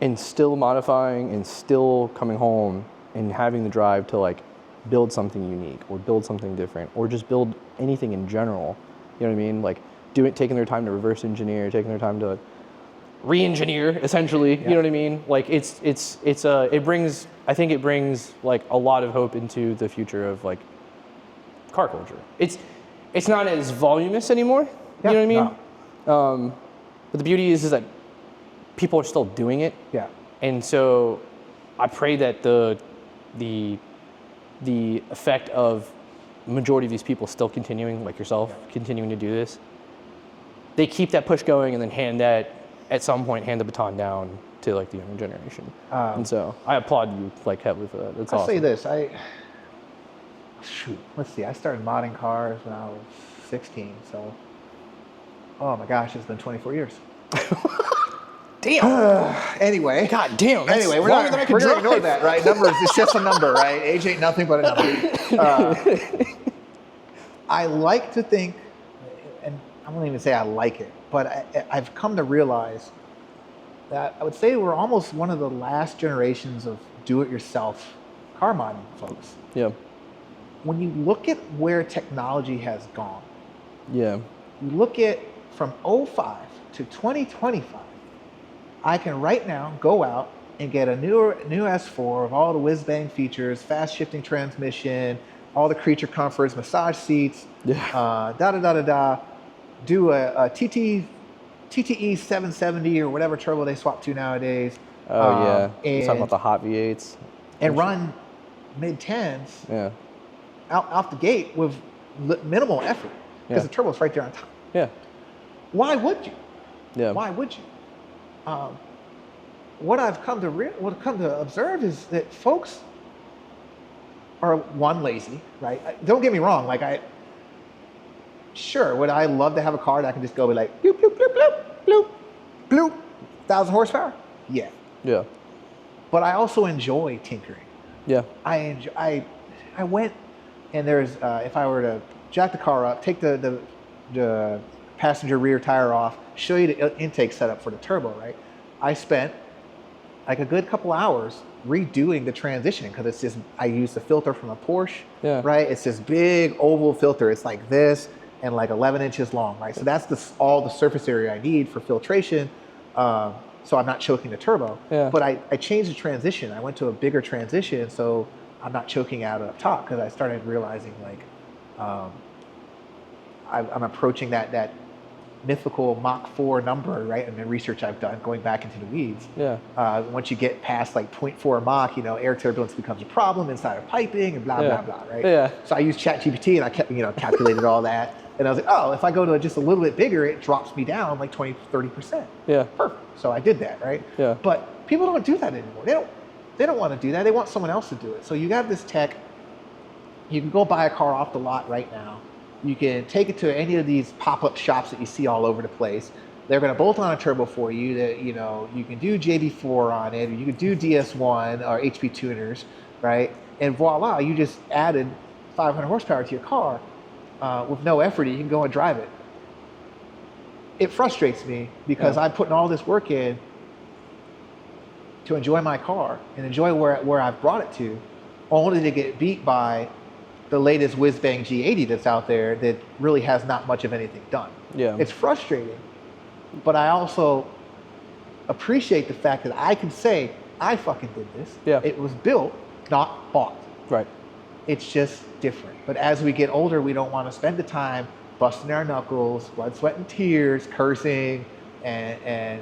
and still modifying and still coming home and having the drive to like build something unique or build something different or just build anything in general. You know what I mean? Like taking their time to reverse engineer, taking their time to re-engineer essentially. You know what I mean? Like it brings like a lot of hope into the future of like car culture. It's not as voluminous anymore. You know what I mean? No. But the beauty is that people are still doing it. Yeah. And so I pray that the effect of majority of these people still continuing, like yourself, continuing to do this, they keep that push going and then at some point hand the baton down to like the younger generation. And so I applaud you like heavily for that. That's awesome. I'll say this, let's see, I started modding cars when I was 16, so, oh my gosh, it's been 24 years. Damn. Anyway. God damn. Anyway, we're going to ignore that, right? Numbers, it's just a number, right? Age ain't nothing but a number. I like to think, and I won't even say I like it, but I've come to realize that I would say we're almost one of the last generations of do-it-yourself car modding folks. Yeah. When you look at where technology has gone, yeah, you look at from 05 to 2025, I can right now go out and get a new S4 of all the whiz-bang features, fast shifting transmission, all the creature comforts, massage seats, do a TTE 770 or whatever turbo they swap to nowadays. Oh yeah, and talking about the hot V8s. And run mid-10s yeah. out the gate with minimal effort because the turbo's right there on top. Yeah. Why would you? Yeah. Why would you? What I've come to observe is that folks are lazy, right? Don't get me wrong. Like sure, would I love to have a car that I can just go be like bloop bloop bloop bloop bloop bloop, 1,000 horsepower? Yeah. Yeah. but I also enjoy tinkering. Yeah. I went, and there's if I were to jack the car up, take the passenger rear tire off, show you the intake setup for the turbo, right? I spent like a good couple hours redoing the transition because it's just, I used the filter from a Porsche, right? It's this big oval filter. It's like this and like 11 inches long, right? So that's all the surface area I need for filtration. So I'm not choking the turbo. But I changed the transition. I went to a bigger transition so I'm not choking out up top because I started realizing like I'm approaching that mythical Mach 4 number, right? And the research I've done, going back into the weeds. Once you get past like 0.4 Mach, air turbulence becomes a problem inside of piping and blah, blah, blah, right? So I used ChatGPT and I kept, calculated all that. And I was like, oh, if I go to just a little bit bigger, it drops me down like 20, 30%. Perfect. So I did that, right? But people don't do that anymore. They don't want to do that. They want someone else to do it. So you have this tech, you can go buy a car off the lot right now. You can take it to any of these pop-up shops that you see all over the place. They're going to bolt on a turbo for you. That you can do JB4 on it, or you can do DS1 or HP tuners, right? And voila, you just added 500 horsepower to your car with no effort. You can go and drive it. It frustrates me because I'm putting all this work in to enjoy my car and enjoy where I've brought it to, only to get beat by the latest whiz-bang G80 that's out there that really has not much of anything done. It's frustrating, but I also appreciate the fact that I can say, I fucking did this. It was built, not bought. Right. It's just different. But as we get older, we don't want to spend the time busting our knuckles, blood, sweat, and tears, cursing, and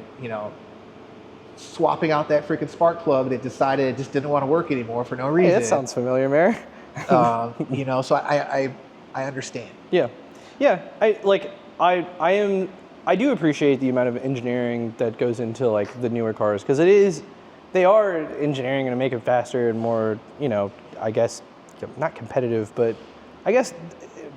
swapping out that freaking spark plug that decided it just didn't want to work anymore for no reason. Hey, that sounds familiar, Mary. So I understand. I do appreciate the amount of engineering that goes into like the newer cars because they are engineering to make it faster and more, I guess not competitive, but I guess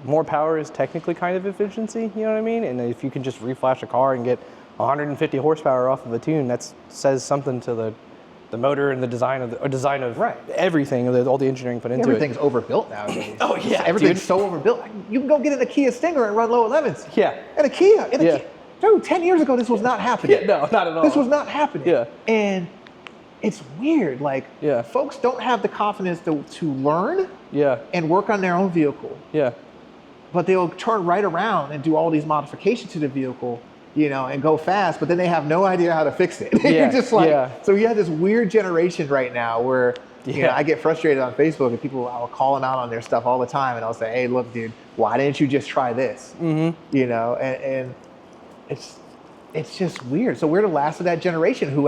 more power is technically kind of efficiency. You know what I mean? And if you can just reflash a car and get 150 horsepower off of a tune, that says something to the motor and the design of everything, all the engineering put into Everything's overbuilt nowadays. Oh yeah, everything's so overbuilt. You can go get in a Kia Stinger and run low 11s. And a Kia. Dude, 10 years ago, this was not happening. No, not at all. This was not happening. And it's weird. Like, folks don't have the confidence to learn and work on their own vehicle. But they'll turn right around and do all these modifications to the vehicle, and go fast, but then they have no idea how to fix it. You're just like, so you have this weird generation right now where, I get frustrated on Facebook and people are calling out on their stuff all the time. And I'll say, hey, look, dude, why didn't you just try this? And it's just weird. So we're the last of that generation who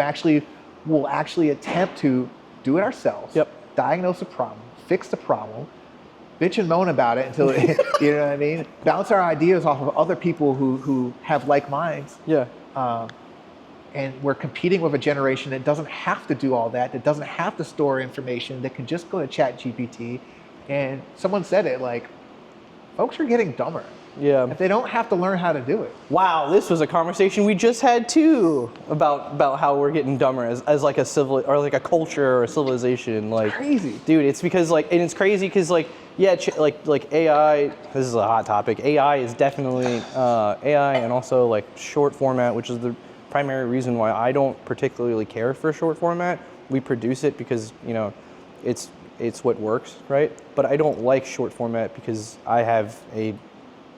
will actually attempt to do it ourselves, diagnose a problem, fix the problem, bitch and moan about it until you know what I mean? Bounce our ideas off of other people who have like minds. And we're competing with a generation that doesn't have to do all that doesn't have to store information, that can just go to ChatGPT. And someone said it, like, folks are getting dumber. If they don't have to learn how to do it. Wow, this was a conversation we just had too about how we're getting dumber as like a civil or like a culture or a civilization. Like, crazy, dude. It's because and it's crazy because like AI. This is a hot topic. AI is definitely AI, and also like short format, which is the primary reason why I don't particularly care for short format. We produce it because it's what works, right? But I don't like short format because I have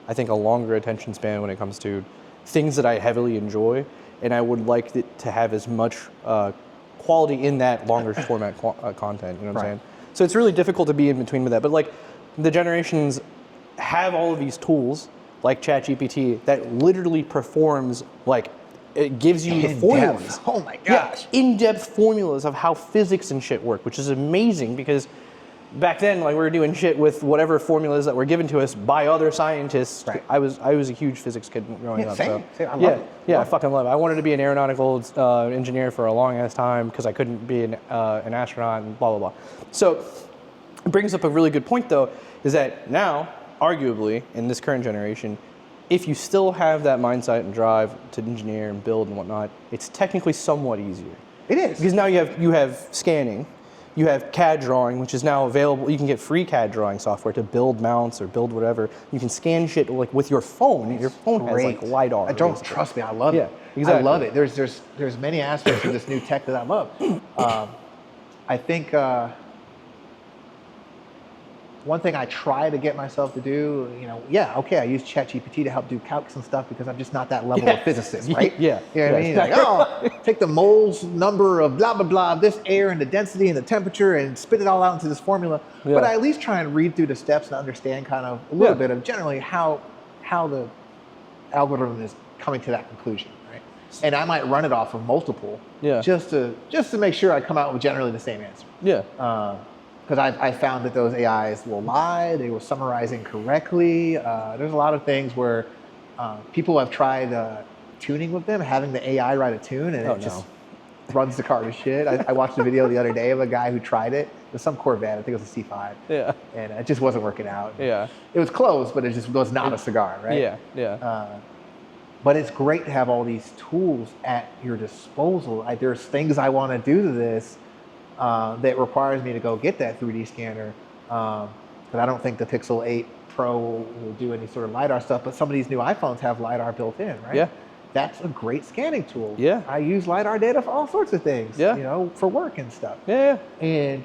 I think a longer attention span when it comes to things that I heavily enjoy, and I would like it to have as much quality in that longer format content. You know what I'm saying? So it's really difficult to be in between with that. But like the generations have all of these tools like ChatGPT that literally performs like it gives you the formulas. Oh my gosh! In-depth formulas of how physics and shit work, which is amazing because. Back then, like we were doing shit with whatever formulas that were given to us by other scientists. I was a huge physics kid growing up. Same. So. I love it. I fucking love it. I wanted to be an aeronautical engineer for a long ass time because I couldn't be an astronaut and blah blah blah. So it brings up a really good point though, is that now, arguably, in this current generation, if you still have that mindset and drive to engineer and build and whatnot, it's technically somewhat easier. It is. Because now you have scanning, you have CAD drawing, which is now available. You can get free CAD drawing software to build mounts or build whatever. You can scan shit like with your phone. Your phone has like LiDAR. I don't trust me. I love it. Exactly. I love it. There's many aspects of this new tech that I love. I think one thing I try to get myself to do, I use ChatGPT to help do calcs and stuff because I'm just not that level of physicist, right? Yeah. You know what I mean? Like, take the moles number of blah, blah, blah, of this air and the density and the temperature and spit it all out into this formula. Yeah. But I at least try and read through the steps and understand kind of a little bit of generally how the algorithm is coming to that conclusion, right? And I might run it off of multiple just to make sure I come out with generally the same answer. Yeah. Because I found that those AIs will lie, they were summarizing correctly. There's a lot of things where people have tried tuning with them, having the AI write a tune, and just runs the car to shit. I watched a video the other day of a guy who tried it. It was some Corvette, I think it was a C5. Yeah. And it just wasn't working out. Yeah. It was close, but it just was not a cigar, right? Yeah, yeah. But it's great to have all these tools at your disposal. There's things I want to do to this that requires me to go get that 3D scanner. But I don't think the Pixel 8 Pro will do any sort of LiDAR stuff, but some of these new iPhones have LiDAR built in, right? Yeah. That's a great scanning tool. Yeah. I use LiDAR data for all sorts of things, for work and stuff. Yeah. And,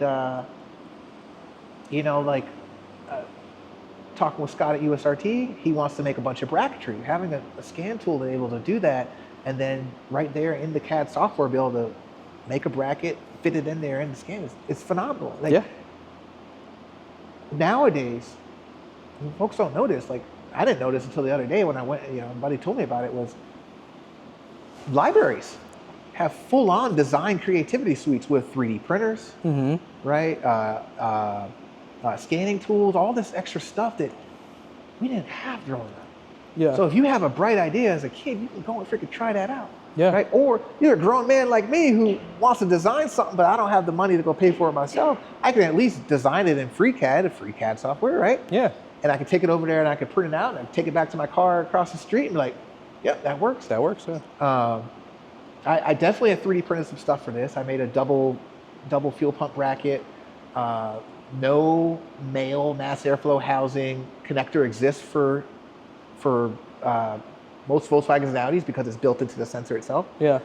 talking with Scott at USRT, he wants to make a bunch of bracketry. Having a scan tool to be able to do that, and then right there in the CAD software, be able to make a bracket, fit it in there in the scan, it's phenomenal. Nowadays, folks don't notice, I didn't notice until the other day when I went, a buddy told me about it, was libraries have full-on design creativity suites with 3D printers, right? Scanning tools, all this extra stuff that we didn't have growing up. Yeah. So if you have a bright idea as a kid, you can go and freaking try that out. Yeah. Right? Or you're a grown man like me who wants to design something, but I don't have the money to go pay for it myself. I can at least design it in free CAD software, right? Yeah. And I can take it over there and I can print it out and I can take it back to my car across the street and be like, yep, that works. That works, yeah. I definitely have 3D printed some stuff for this. I made a double fuel pump bracket. No male mass airflow housing connector exists for most Volkswagens and Audis because it's built into the sensor itself. Yeah.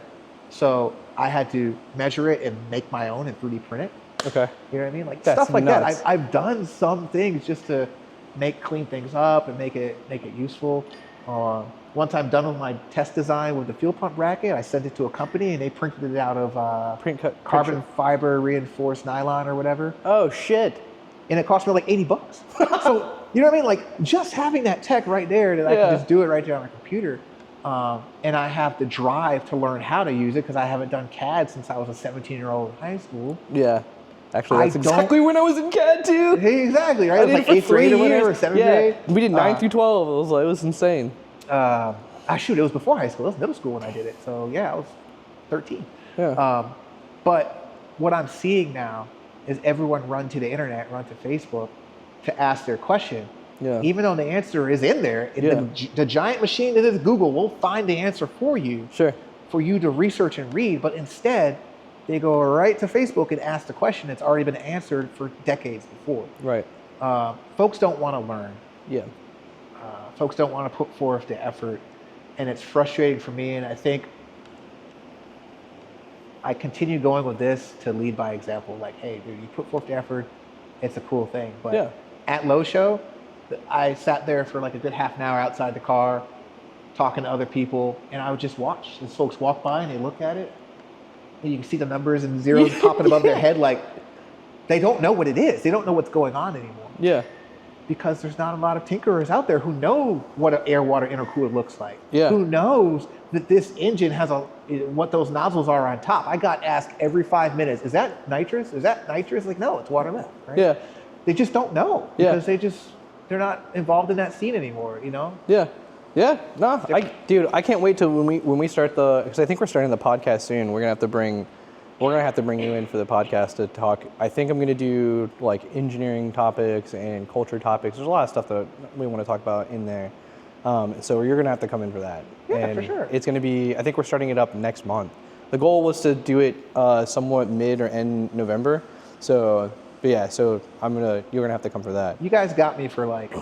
So I had to measure it and make my own and 3D print it. Okay. You know what I mean? That's stuff like nuts. that. I've done some things just to clean things up and make it useful. Once I'm done with my test design with the fuel pump bracket, I sent it to a company and they printed it out of carbon fiber reinforced nylon or whatever. Oh shit. And it cost me like $80. So you know what I mean? Like just having that tech right there that I can just do it right there on my computer. And I have the drive to learn how to use it because I haven't done CAD since I was a 17-year-old in high school. Yeah. Actually, that's exactly when I was in CAD too. Hey, exactly, right? It was like 8th grade or whatever, 7th grade. We did 9 through 12. It was insane. Shoot, it was before high school. It was middle school when I did it. So yeah, I was 13. Yeah. But what I'm seeing now is everyone run to the internet, run to Facebook to ask their question. Yeah. Even though the answer is in there, the giant machine that is Google will find the answer for you. Sure. For you to research and read, but instead they go right to Facebook and ask the question that's already been answered for decades before. Right. Folks don't want to learn. Yeah. Folks don't want to put forth the effort, and it's frustrating for me. And I think I continue going with this to lead by example. Like, hey, dude, you put forth the effort, it's a cool thing. But at Low Show, I sat there for like a good half an hour outside the car, talking to other people, and I would just watch. These folks walk by and they look at it, and you can see the numbers and zeros popping above their head. Like, they don't know what it is. They don't know what's going on anymore. Yeah. Because there's not a lot of tinkerers out there who know what an air-water intercooler looks like. Yeah. Who knows that this engine has what those nozzles are on top. I got asked every 5 minutes, is that nitrous? Is that nitrous? Like, no, it's water left, right? Yeah. They just don't know because they're not involved in that scene anymore, you know? Yeah. Yeah. No, dude, I can't wait till when we start because I think we're starting the podcast soon. We're gonna have to bring you in for the podcast to talk. I think I'm gonna do like engineering topics and culture topics. There's a lot of stuff that we want to talk about in there. So you're gonna have to come in for that. Yeah, and for sure. It's gonna be. I think we're starting it up next month. The goal was to do it somewhat mid or end November. So, but yeah, so you're gonna have to come for that. You guys got me for like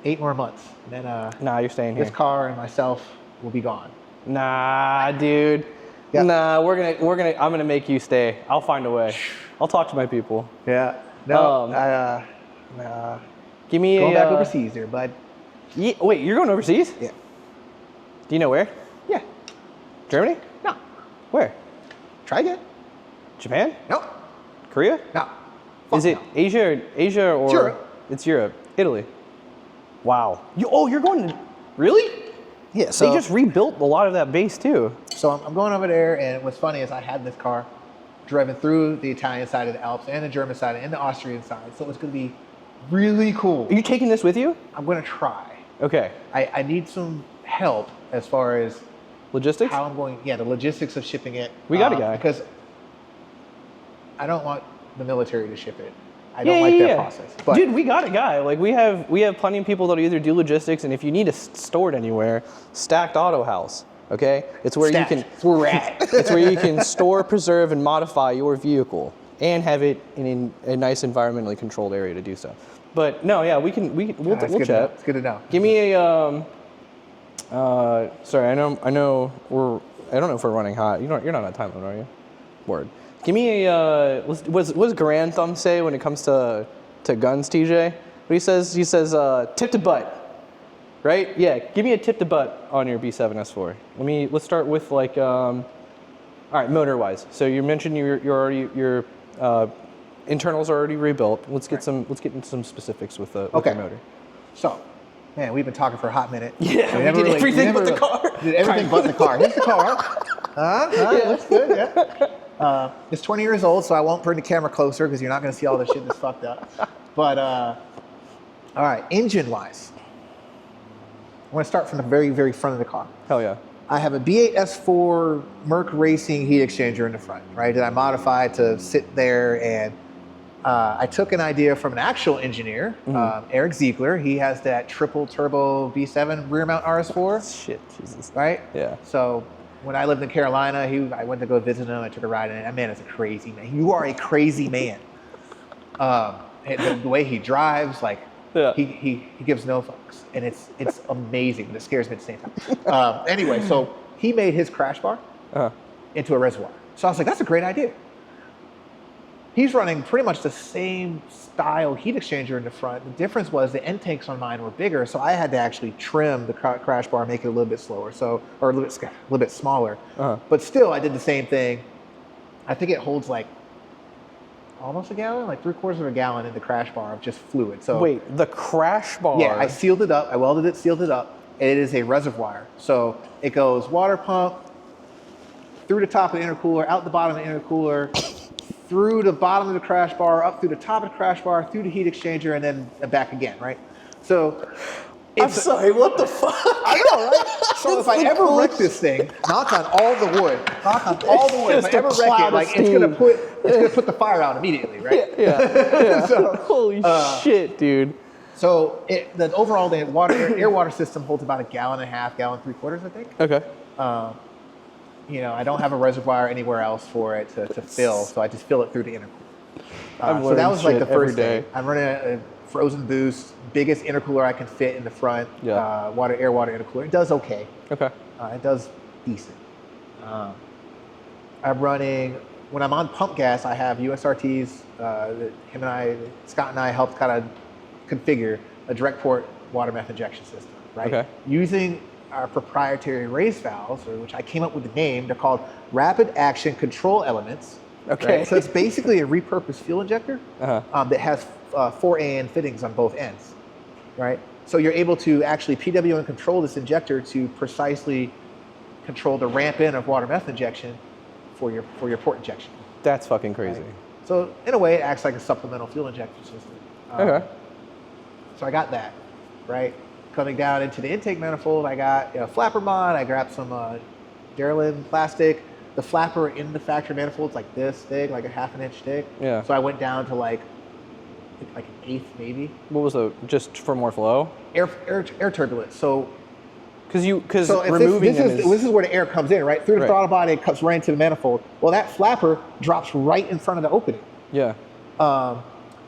8 more months. And then Nah, you're staying here. this car and myself will be gone. Nah, dude. Yep. Nah, I'm gonna make you stay. I'll find a way. I'll talk to my people. Yeah. No, Give me going back overseas there, bud. Yeah, wait, you're going overseas? Yeah. Do you know where? Yeah. Germany? No. Where? Try again. Japan? No. Korea? No. Is it no. Asia or? It's Europe. It's Europe. Italy. Wow. You're going to, really? Yeah. They just rebuilt a lot of that base too. So I'm going over there, and what's funny is I had this car driving through the Italian side of the Alps and the German side and the Austrian side, so it's going to be really cool. Are you taking this with you? I'm going to try. Okay. I need some help as far as Logistics? how I'm going. Yeah, the logistics of shipping it. We got a guy. Because I don't want the military to ship it. I don't like their process. But dude, we got a guy. Like we have plenty of people that either do logistics, and if you need to store it anywhere, Stacked Auto Haus. Okay, it's where Stacked. you can. It's where we're at. It's where you can store, preserve, and modify your vehicle, and have it in a nice environmentally controlled area to do so. But no, yeah, we'll chat. It's good to know. Give me a. Sorry, I know I don't know if we're running hot. You're not on time limit, are you? Word. Give me a. What does Grand Thumb say when it comes to guns, TJ? What he says? He says tip to butt. Right? Yeah. Give me a tip to butt on your B7 S4. Let's start with like. All right, motor wise. So you mentioned your internals are already rebuilt. Let's get into some specifics with the motor. So, man, we've been talking for a hot minute. Yeah, we did everything but the car. Did everything but the car. Here's the car. Yeah. Looks good, yeah. It's 20 years old, so I won't bring the camera closer because you're not going to see all the shit that's fucked up. But, all right, engine-wise, I want to start from the very, very front of the car. Hell yeah. I have a B8 S4 Merc Racing heat exchanger in the front, right, that I modified to sit there, and I took an idea from an actual engineer, Eric Ziegler. He has that triple turbo V7 rear mount RS4. Shit, Jesus. Right? Yeah. So when I lived in Carolina, I went to go visit him. I took a ride in it. That man is a crazy man. You are a crazy man. The way he drives, like, yeah. he gives no fucks. And it's amazing, but it scares me at the same time. Anyway, so he made his crash bar into a reservoir. So I was like, that's a great idea. He's running pretty much the same style heat exchanger in the front. The difference was the intakes on mine were bigger, so I had to actually trim the crash bar, make it a little bit slower, or a little bit smaller. But still, I did the same thing. I think it holds like almost a gallon, like 3/4 of a gallon in the crash bar of just fluid. So wait, the crash bar? Yeah, I sealed it up. I welded it, sealed it up. And it is a reservoir. So it goes water pump through the top of the intercooler, out the bottom of the intercooler, through the bottom of the crash bar, up through the top of the crash bar, through the heat exchanger, and then back again, right? So I'm sorry, what the fuck? I know, right? So if I ever wreck this thing, knock on all the wood, if I ever wreck it, like it's gonna put the fire out immediately, right? Yeah. So, holy shit, dude. So the overall air water system holds about 1.5 gallons, 1.5 gallons, 3/4, I think. Okay. I don't have a reservoir anywhere else for it to fill, so I just fill it through the intercooler. So that was like the first day. I'm running a frozen boost, biggest intercooler I can fit in the front. Yeah. Air water intercooler. It does okay. Okay. It does decent. I'm running, when I'm on pump gas, I have USRTs. Scott and I helped kind of configure a direct port water meth injection system, right? Okay. Using our proprietary race valves, which I came up with the name. They're called rapid action control elements. Okay. Right? So it's basically a repurposed fuel injector that has 4 AN fittings on both ends, right? So you're able to actually PWM control this injector to precisely control the ramp in of water meth injection for your port injection. That's fucking crazy. Right? So in a way, it acts like a supplemental fuel injection system. Okay. So I got that, right? Coming down into the intake manifold, I got a flapper mod. I grabbed some Darlin plastic. The flapper in the factory manifold is like this thick, like a 1/2 inch thick. Yeah. So I went down to like an 1/8 maybe. What was just for more flow? Air turbulence. So Because So if removing this is where the air comes in, right? Through the Right. throttle body, it comes right into the manifold. Well, that flapper drops right in front of the opening. yeah.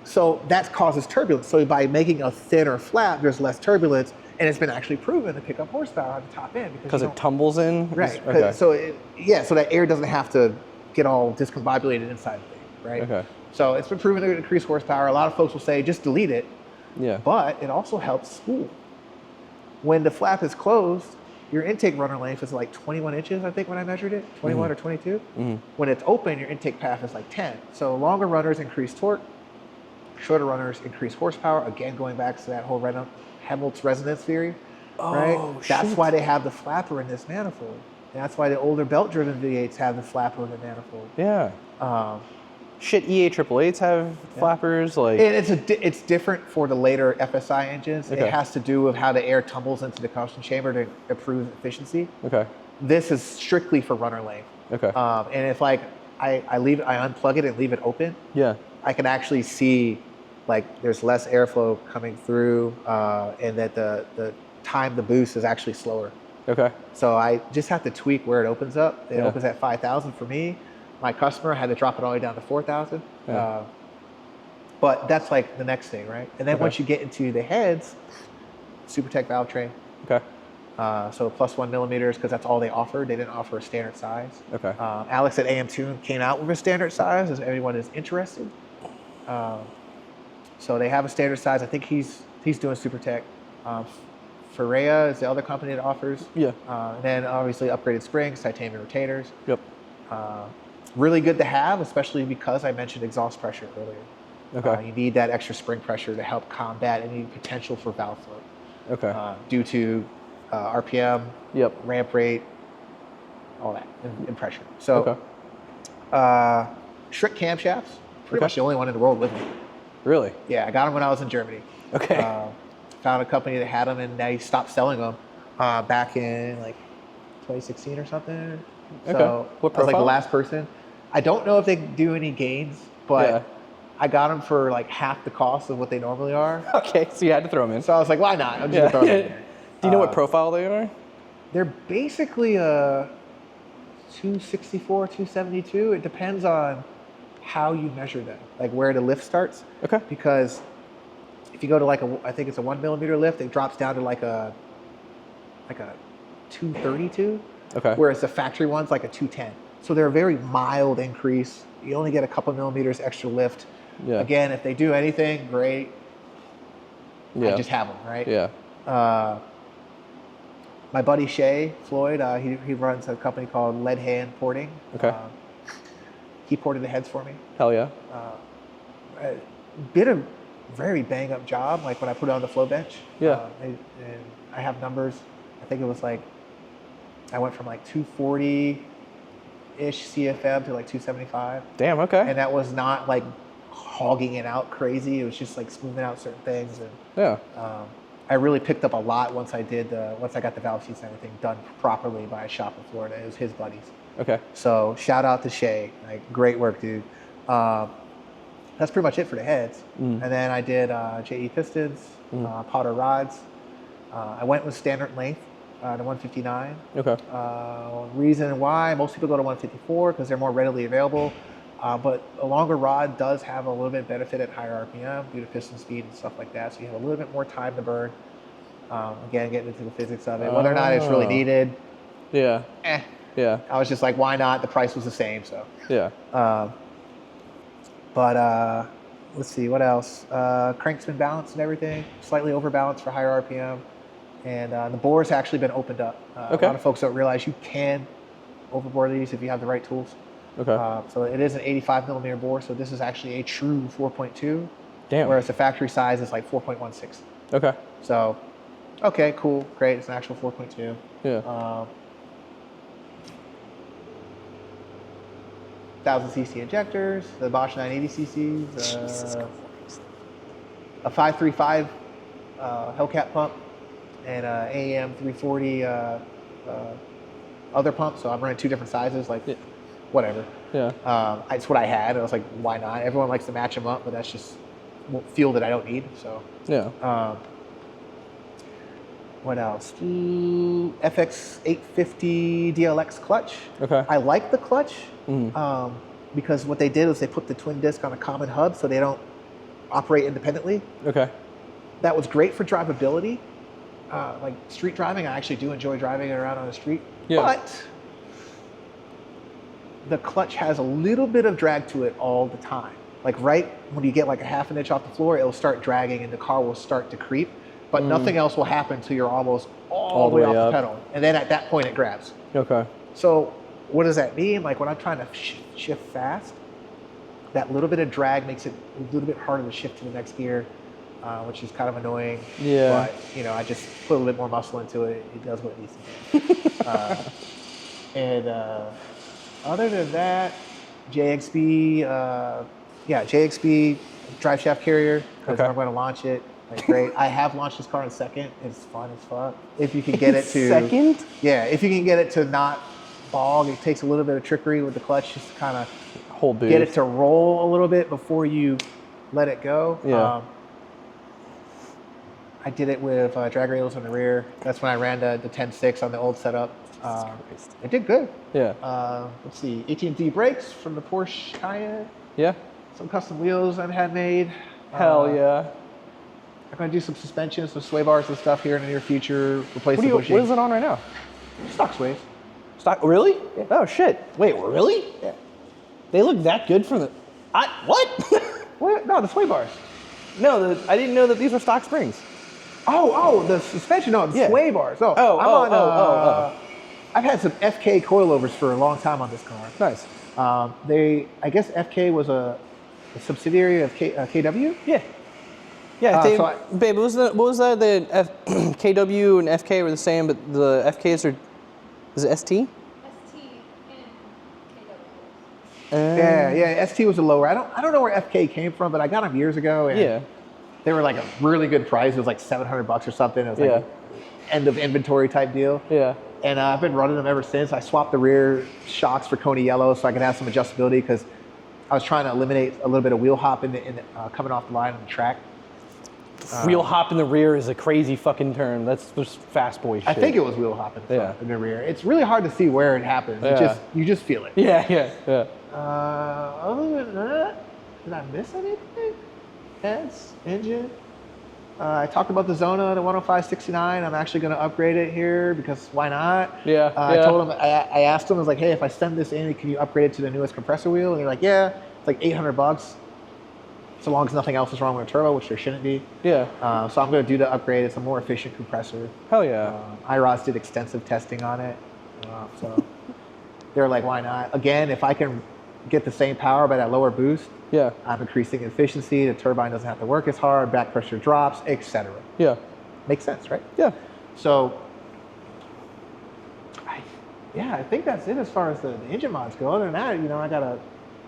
So that causes turbulence. So by making a thinner flap, there's less turbulence, and it's been actually proven to pick up horsepower on the top end Because it tumbles in. right. Okay. So so that air doesn't have to get all discombobulated inside the thing, right? Okay. So it's been proven to increase horsepower. A lot of folks will say just delete it, Yeah. but it also helps spool. When the flap is closed, your intake runner length is like 21 inches, I think, when I measured it, 21 or 22. When it's open, your intake path is like 10. So longer runners increase torque, shorter runners increase horsepower. Again, going back to that whole Helmholtz resonance theory, right? That's why they have the flapper in this manifold. And that's why the older belt-driven V8s have the flapper in the manifold. Yeah. Shit, EA888s have flappers. Like, And it's different for the later FSI engines. Okay. It has to do with how the air tumbles into the combustion chamber to improve efficiency. okay. This is strictly for runner length. Okay. And if like I unplug it and leave it open, Yeah. I can actually see like there's less airflow coming through, and that the time the boost is actually slower. Okay. So I just have to tweak where it opens up. It Yeah. opens at 5,000 for me. My customer had to drop it all the way down to 4,000. Yeah. But that's like the next thing, right? And then Okay. once you get into the heads, SuperTech valve train. Okay. So +1 millimeters, because that's all they offered. They didn't offer a standard size. Okay. Alex at AM Tune came out with a standard size, if anyone is interested. So they have a standard size. I think he's doing SuperTech. Ferrea is the other company that offers. Yeah. And then obviously upgraded springs, titanium rotators. Yep. Really good to have, especially because I mentioned exhaust pressure earlier. Okay. You need that extra spring pressure to help combat any potential for valve flow Okay. due to RPM, Yep. ramp rate, all that, and pressure. So, Okay. Schrick camshafts, pretty Okay. much the only one in the world with me. Really? Yeah, I got them when I was in Germany. Okay. Found a company that had them, and they stopped selling them back in like 2016 or something. Okay. So What I was like the profile? last person. I don't know if they do any gains, but Yeah. I got them for like half the cost of what they normally are. Okay. So you had to throw them in. So I was like, why not? I'm just Yeah. gonna throw them in there. Do you know what profile they are? They're basically a 264, 272. It depends on how you measure them, like where the lift starts. Okay. Because if you go to like I think it's a 1 millimeter lift, it drops down to like a 232. Okay. Whereas the factory one's like a 210. So they're a very mild increase. You only get a couple millimeters extra lift. Yeah. Again, if they do anything, great. Yeah. I just have them, right? Yeah. My buddy Shay Floyd, he runs a company called Lead Hand Porting. Okay. He ported the heads for me. Hell yeah. Did a very bang up job, like when I put it on the flow bench. Yeah. And I have numbers. I think it was like, I went from like 240-ish CFM to like 275. Damn. Okay. And that was not like hogging it out crazy. It was just like smoothing out certain things. And Yeah. I really picked up a lot once I got the valve seats and everything done properly by a shop in Florida. It was his buddies. Okay. So shout out to Shay, like great work, dude. That's pretty much it for the heads. And then I did JE pistons, Potter rods. I went with standard length, the 159. Okay. Reason why, most people go to 154 because they're more readily available. But a longer rod does have a little bit benefit at higher RPM due to piston speed and stuff like that. So you have a little bit more time to burn. Again, getting into the physics of it. Whether or not it's really needed, Yeah. Yeah. I was just like, why not? The price was the same, so. Yeah. But let's see, what else? Crank's been balanced and everything, slightly overbalanced for higher RPM. And the bore's actually been opened up. Okay. A lot of folks don't realize you can overbore these if you have the right tools. Okay. So it is an 85 millimeter bore, so this is actually a true 4.2. Damn. Whereas the factory size is like 4.16. Okay. So, okay, cool, great, it's an actual 4.2. Yeah. 1000cc injectors, the Bosch 980cc's, a 535 Hellcat pump, and a AEM 340 other pump. So I'm running two different sizes, like whatever. Yeah. It's what I had. And I was like, why not? Everyone likes to match them up, but that's just fuel that I don't need. So Yeah. What else? FX 850 DLX clutch. Okay. I like the clutch because what they did was they put the twin disc on a common hub so they don't operate independently. Okay. That was great for drivability, like street driving. I actually do enjoy driving it around on the street. Yeah. But the clutch has a little bit of drag to it all the time. Like right when you get like a half an inch off the floor, it'll start dragging and the car will start to creep. But nothing else will happen until you're almost all the way off the pedal. And then at that point it grabs. Okay. So what does that mean? Like when I'm trying to shift fast, that little bit of drag makes it a little bit harder to shift to the next gear, which is kind of annoying. Yeah. But, you know, I just put a little bit more muscle into it. It does what it needs to do. And other than that, JXB, JXB drive shaft carrier, because I'm going to launch it. Like, great. I have launched this car in second. It's fun as fuck. If you can get it to... Second? Yeah, if you can get it to not bog, it takes a little bit of trickery with the clutch just to kind of Hold boost. get it to roll a little bit before you let it go. Yeah. I did it with drag rails on the rear. That's when I ran the 10.6 on the old setup. It did good. Yeah. Let's see, AT&T brakes from the Porsche Cayenne. Yeah. Some custom wheels I've had made. Hell yeah. I'm going to do some suspension, some sway bars and stuff here in the near future. Replace the bushing. What is it on right now? Stock sways. Stock? Really? Yeah. Oh shit! Wait, really? Yeah. They look that good from the. What? What? No, the sway bars. No, I didn't know that these were stock springs. Oh, the suspension. No, the sway bars. I've had some FK coilovers for a long time on this car. Nice. I guess FK was a subsidiary of KW. Yeah. Yeah, babe, what was that? The KW and FK were the same, but the FKs are, is it ST? ST and KW. Yeah, ST was a lower. I don't know where FK came from, but I got them years ago. And they were like a really good price. It was like $700 or something. It was like end of inventory type deal. Yeah. And I've been running them ever since. I swapped the rear shocks for Coney Yellow so I could have some adjustability because I was trying to eliminate a little bit of wheel hop coming off the line on the track. Wheel hop in the rear is a crazy fucking term. That's just fast boy shit. I think it was wheel hop in the rear. It's really hard to see where it happens. You just feel it. Yeah. Other than that, did I miss anything? Heads, engine. I talked about the Zona, the 105/69. I'm actually going to upgrade it here because why not? Yeah. I told him, I asked him, I was like, hey, if I send this in, can you upgrade it to the newest compressor wheel? And they're like, yeah, it's like $800. So long as nothing else is wrong with the turbo, which there shouldn't be. Yeah. So I'm going to do the upgrade. It's a more efficient compressor. Hell yeah. IROS did extensive testing on it. So they're like, why not? Again, if I can get the same power but at lower boost, I'm increasing efficiency. The turbine doesn't have to work as hard. Back pressure drops, etc. Yeah. Makes sense, right? Yeah. So, I think that's it as far as the engine mods go. Other than that, I got a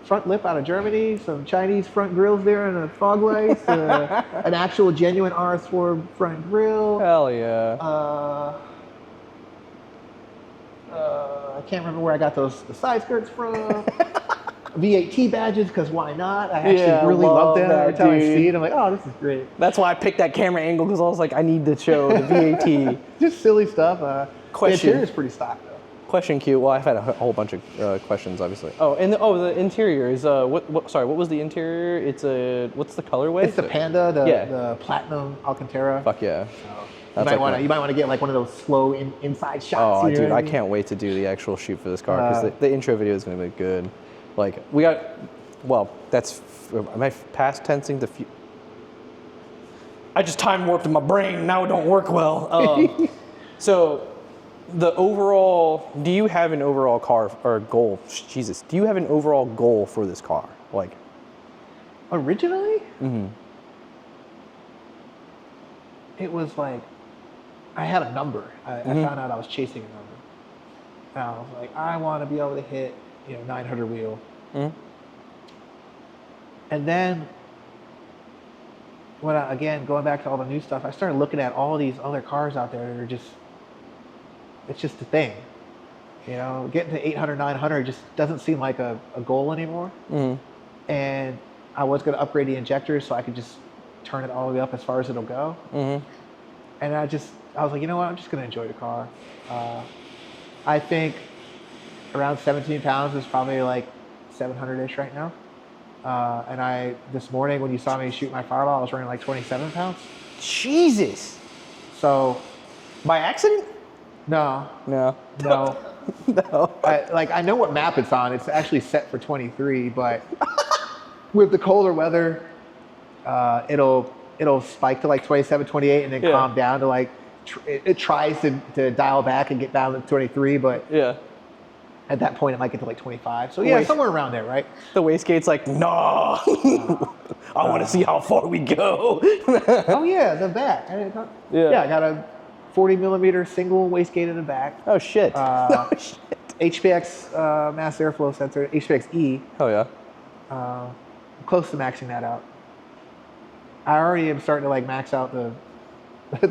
front lip out of Germany, some Chinese front grills there, and a fog lights, an actual genuine RS4 front grill. Hell yeah. I can't remember where I got the side skirts from. V8T badges, because why not? I actually really love them. Every time I see it, I'm like, oh, this is great. That's why I picked that camera angle, because I was like, I need to show the V8T. Just silly stuff. Question. The interior is pretty stock, though. Question Q. Well, I've had a whole bunch of questions, obviously. Oh, and the interior is what was the interior? It's what's the colorway? It's the Panda, the Platinum Alcantara. Fuck yeah. So you might want to get like one of those slow inside shots. Oh, dude, I can't wait to do the actual shoot for this car because the intro video is going to be good. Like we got, well, that's am I past tensing the? I just time warped in my brain. Now it don't work well. So. The overall, do you have an overall car or goal? Jesus, do you have an overall goal for this car? Like, originally, it was like I had a number. I found out I was chasing a number. And I was like, I want to be able to hit 900 wheel. And then when going back to all the new stuff, I started looking at all these other cars out there that are just. It's just a thing, getting to 800, 900 just doesn't seem like a goal anymore. And I was going to upgrade the injectors so I could just turn it all the way up as far as it'll go. And I I was like, you know what? I'm just gonna enjoy the car. I think around 17 pounds is probably like 700-ish right now. And this morning when you saw me shoot my fireball, I was running like 27 pounds. Jesus. So, By accident? no, No. no. No. I know what map it's on. It's actually set for 23, but with the colder weather, it'll spike to like 27, 28, and then Yeah. calm down to like, it tries to dial back and get down to 23, but Yeah. at that point it might get to like 25. So yeah, Wait. somewhere around there, right? The wastegate's like, no. I want to see how far we go. Oh yeah, the back. Yeah. I got a 40 millimeter single wastegate in the back. Oh shit. Uh, Oh shit. HPX mass airflow sensor, HPX E. Oh yeah. I'm close to maxing that out. I already am starting to like max out the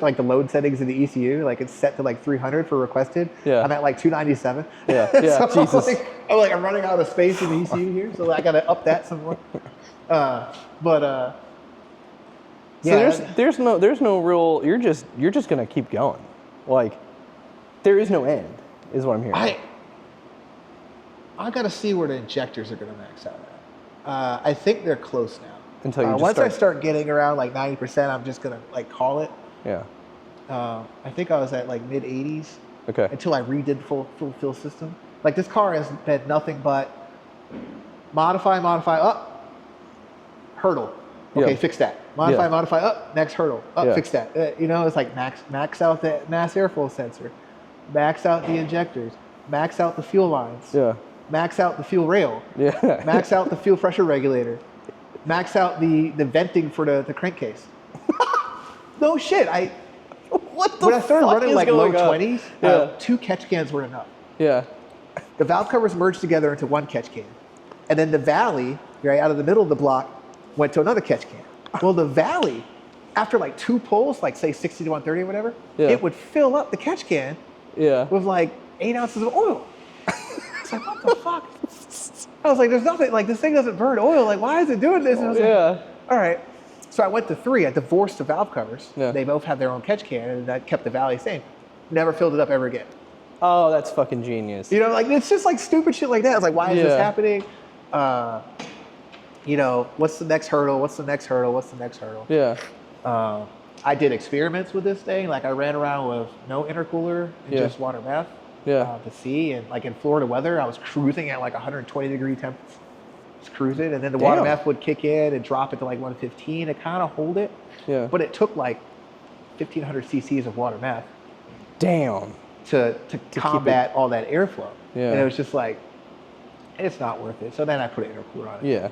like the load settings in the ECU. Like it's set to like 300 for requested. Yeah. I'm at like 297. Yeah. Yeah. So Jesus. I'm running out of space in the ECU here, so I gotta up that some more. So yeah. there's no real. You're just gonna keep going. Like there is no end, is what I'm hearing. I gotta see where the injectors are gonna max out at. I think they're close now. Until you just once start. I start getting around like 90%, I'm just gonna like call it. Yeah. I think I was at like mid 80s Okay. until I redid the full fill system. Like this car has been nothing but modify, up, hurdle. Okay, Yeah. fix that. Modify, Yeah. modify, up, next hurdle, up, Yeah. fix that. It's like max out the mass airflow sensor, max out the injectors, max out the fuel lines, Yeah. max out the fuel rail, Yeah. max out the fuel pressure regulator, max out the venting for the crankcase. No shit. What the When I started fuck running is like low going on? 20s, Yeah. 2 catch cans were enough. Yeah. The valve covers merged together into 1 catch can. And then the valley, right out of the middle of the block, went to another catch can. Well, the valley, after like 2 pulls, like say 60 to 130 or whatever, Yeah. it would fill up the catch can Yeah. with like 8 ounces of oil. It's like, what the fuck? I was like, there's nothing, like this thing doesn't burn oil. Like, why is it doing this? And I was like, Yeah. all right. So I went to 3. I divorced the valve covers. Yeah. They both have their own catch can, and that kept the valley same. Never filled it up ever again. Oh, that's fucking genius. You know, like it's just like stupid shit like that. It's like, why is this Yeah. happening? What's the next hurdle? What's the next hurdle? What's the next hurdle? Yeah. I did experiments with this thing. Like I ran around with no intercooler and Yeah. just water meth Yeah. to see. And like in Florida weather, I was cruising at like 120 degree temps. Just cruising, and then the water Damn. meth would kick in and drop it to like 115 to kind of hold it. Yeah. But it took like 1,500 cc's of water meth Damn. to keep combat all that airflow. Yeah. And it was just like, it's not worth it. So then I put an intercooler on it. Yeah.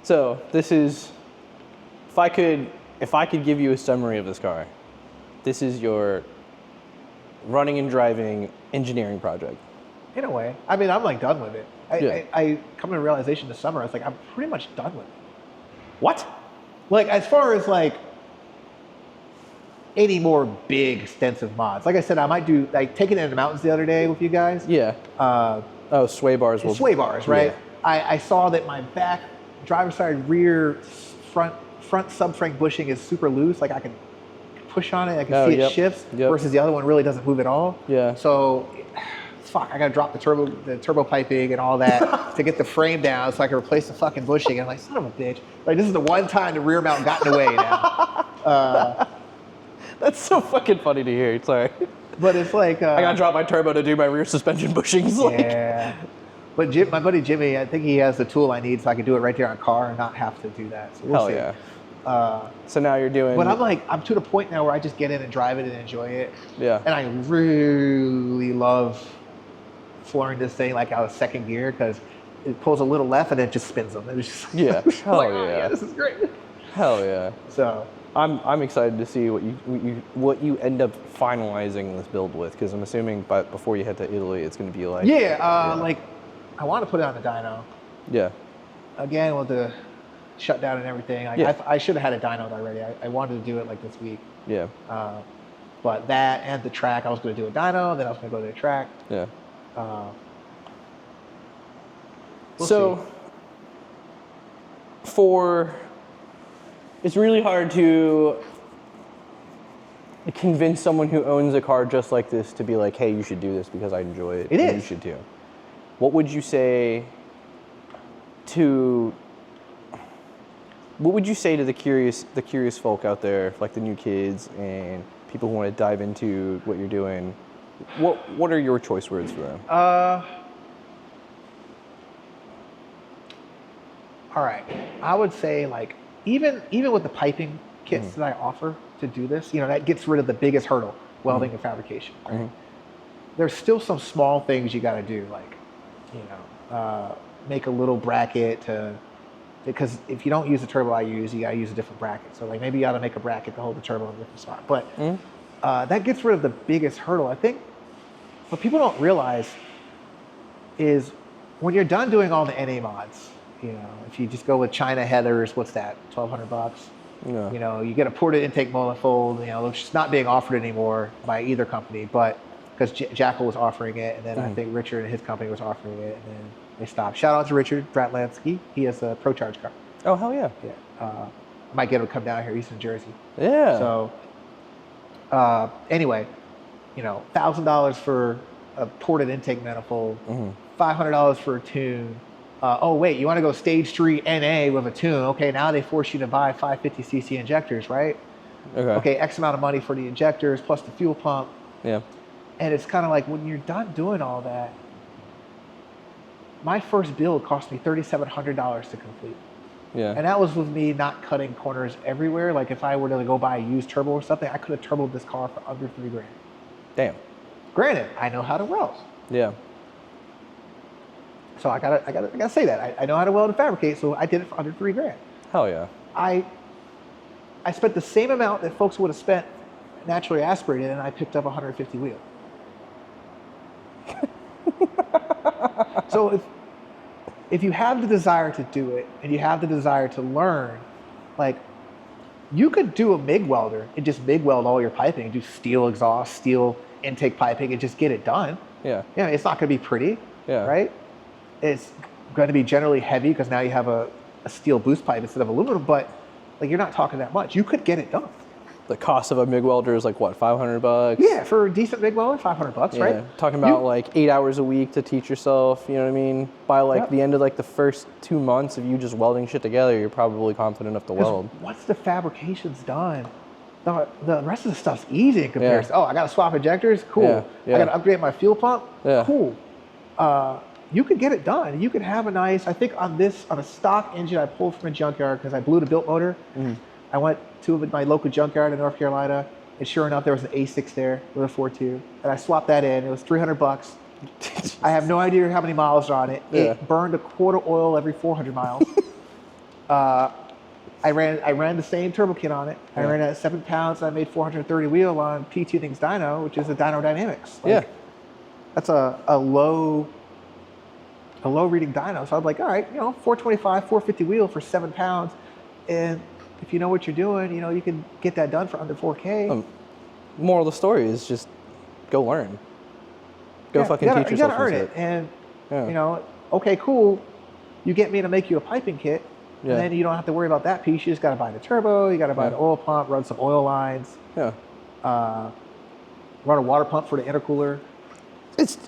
So this is, if I could give you a summary of this car, this is your running and driving engineering project. In a way. I mean, I'm like done with it. Yeah. I come to a realization this summer, I was like, I'm pretty much done with it. What? Like, as far as like any more big, extensive mods. Like I said, I might do, like taking it in the mountains the other day with you guys. Yeah. Oh, sway bars will. Sway bars, right? Yeah. I saw that my back, driver's side, rear, front subframe bushing is super loose. Like I can push on it, I can see it yep. shifts, Yep. versus the other one really doesn't move at all. Yeah. So, fuck, I gotta drop the turbo piping and all that to get the frame down so I can replace the fucking bushing. And I'm like, son of a bitch. Like this is the one time the rear mount got in the way now. That's so fucking funny to hear. Sorry. But it's like I gotta drop my turbo to do my rear suspension bushings. Like. yeah. But my buddy Jimmy, I think he has the tool I need so I can do it right there on car and not have to do that. So we'll Hell see. yeah. So now you're doing. But I'm to the point now where I just get in and drive it and enjoy it. Yeah. And I really love flooring this thing like out of second gear because it pulls a little left and it just spins them. It's just Yeah. Hell like, yeah. oh, yeah, this is great. Hell yeah. So I'm excited to see what you end up finalizing this build with, because I'm assuming before you head to Italy, it's going to be like like I want to put it on the dyno yeah again with the shutdown and everything. Like Yeah. I should have had it dynoed already. I wanted to do it like this week. yeah But that and the track, I was going to do a dyno, then I was going to go to the track. yeah. We'll So it's really hard to convince someone who owns a car just like this to be like, hey, you should do this because I enjoy it. It and is. You should too. What would you say to the curious folk out there, like the new kids and people who want to dive into what you're doing? What are your choice words for them? All right. I would say like even with the piping kits that I offer to do this, that gets rid of the biggest hurdle, welding and fabrication. Right? There's still some small things you got to do, like make a little bracket because if you don't use the turbo I use, you got to use a different bracket. So like maybe you got to make a bracket to hold the turbo in a different spot. But that gets rid of the biggest hurdle. I think what people don't realize is when you're done doing all the NA mods, if you just go with China headers, what's that, $1,200? Yeah. You get a ported intake manifold, which is not being offered anymore by either company, but because Jackal was offering it, and then I think Richard and his company was offering it, and then they stopped. Shout out to Richard Bratlansky. He has a Pro Charge car. Oh, hell yeah. Yeah. I might get him to come down here. He's in Jersey. Yeah. So anyway, $1,000 for a ported intake manifold, $500 for a tune. Oh wait, you want to go stage 3 NA with a tune? Okay, now they force you to buy 550cc injectors, right? Okay, X amount of money for the injectors plus the fuel pump. Yeah. And it's kind of like when you're done doing all that, my first build cost me $3,700 to complete. Yeah. And that was with me not cutting corners everywhere. Like if I were to go buy a used turbo or something, I could have turboed this car for under $3,000. Damn. Granted, I know how to weld. Yeah. So I gotta say that. I know how to weld and fabricate, so I did it for under $3,000. Hell yeah. I spent the same amount that folks would have spent naturally aspirated, and I picked up 150 wheel. So if you have the desire to do it and you have the desire to learn, like you could do a MIG welder and just MIG weld all your piping and do steel exhaust, steel intake piping and just get it done. Yeah. Yeah, it's not going to be pretty, Yeah. right? It's going to be generally heavy because now you have a steel boost pipe instead of aluminum, but like you're not talking that much. You could get it done. The cost of a MIG welder is like what, $500? Yeah, for a decent MIG welder, $500, Yeah. right? Talking about like 8 hours a week to teach yourself, you know what I mean? By like the end of like the first 2 months of you just welding shit together, you're probably confident enough to weld. Once the fabrication's done, the rest of the stuff's easy in comparison. Oh, I got to swap injectors? Cool. Yeah. I got to upgrade my fuel pump? Yeah. Cool. You could get it done. You could have a nice, I think on a stock engine I pulled from a junkyard because I blew the built motor. I went to my local junkyard in North Carolina, and sure enough, there was an A6 there with a 4.2, and I swapped that in. It was $300. I have no idea how many miles are on it. Yeah. It burned a quart of oil every 400 miles. I ran the same turbo kit on it. I ran it at 7 pounds, and I made 430 wheel on P2 Things dyno, which is a dyno dynamics. Like, that's a low reading dyno. So I'm like, all right, 425, 450 wheel for 7 pounds, and if you know what you're doing, you can get that done for under 4K. Moral of the story is just go learn. Go fucking teach yourself. You gotta earn it. And, okay, cool. You get me to make you a piping kit, and then you don't have to worry about that piece. You just gotta buy the turbo, you gotta buy the oil pump, run some oil lines. Yeah. Run a water pump for the intercooler. It's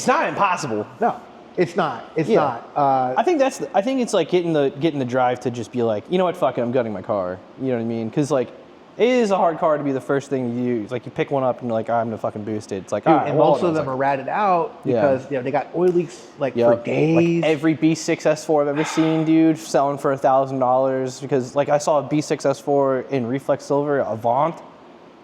not impossible. No. It's not. It's not. I think it's like getting the drive to just be like, you know what, fuck it, I'm gutting my car. You know what I mean? Because like, it is a hard car to be the first thing you use. Like you pick one up and you're like, I'm gonna fucking boost it. It's like, and most of them are ratted out because they got oil leaks for days. Like every B6 S4 I've ever seen, dude, selling for $1,000 because like I saw a B6 S4 in Reflex Silver Avant,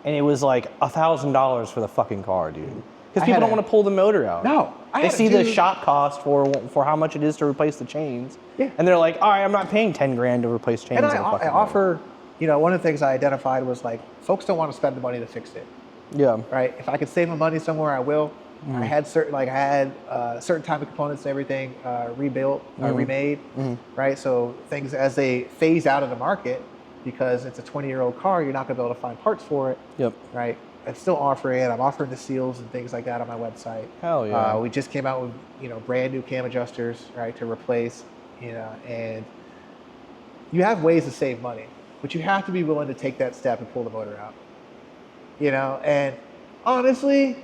and it was like $1,000 for the fucking car, dude. Because people don't want to pull the motor out. No. They see the shop cost for how much it is to replace the chains. Yeah. And they're like, all right, I'm not paying 10 grand to replace chains. And I offer, one of the things I identified was like, folks don't want to spend the money to fix it. Yeah. Right? If I could save my money somewhere, I will. I had certain type of components and everything rebuilt, remade, right? So things as they phase out of the market, because it's a 20-year-old car, you're not going to be able to find parts for it. Yep. Right? I'm still offering it. I'm offering the seals and things like that on my website. Hell yeah. We just came out with, brand new cam adjusters, right, to replace, and you have ways to save money, but you have to be willing to take that step and pull the motor out. you know, and honestly,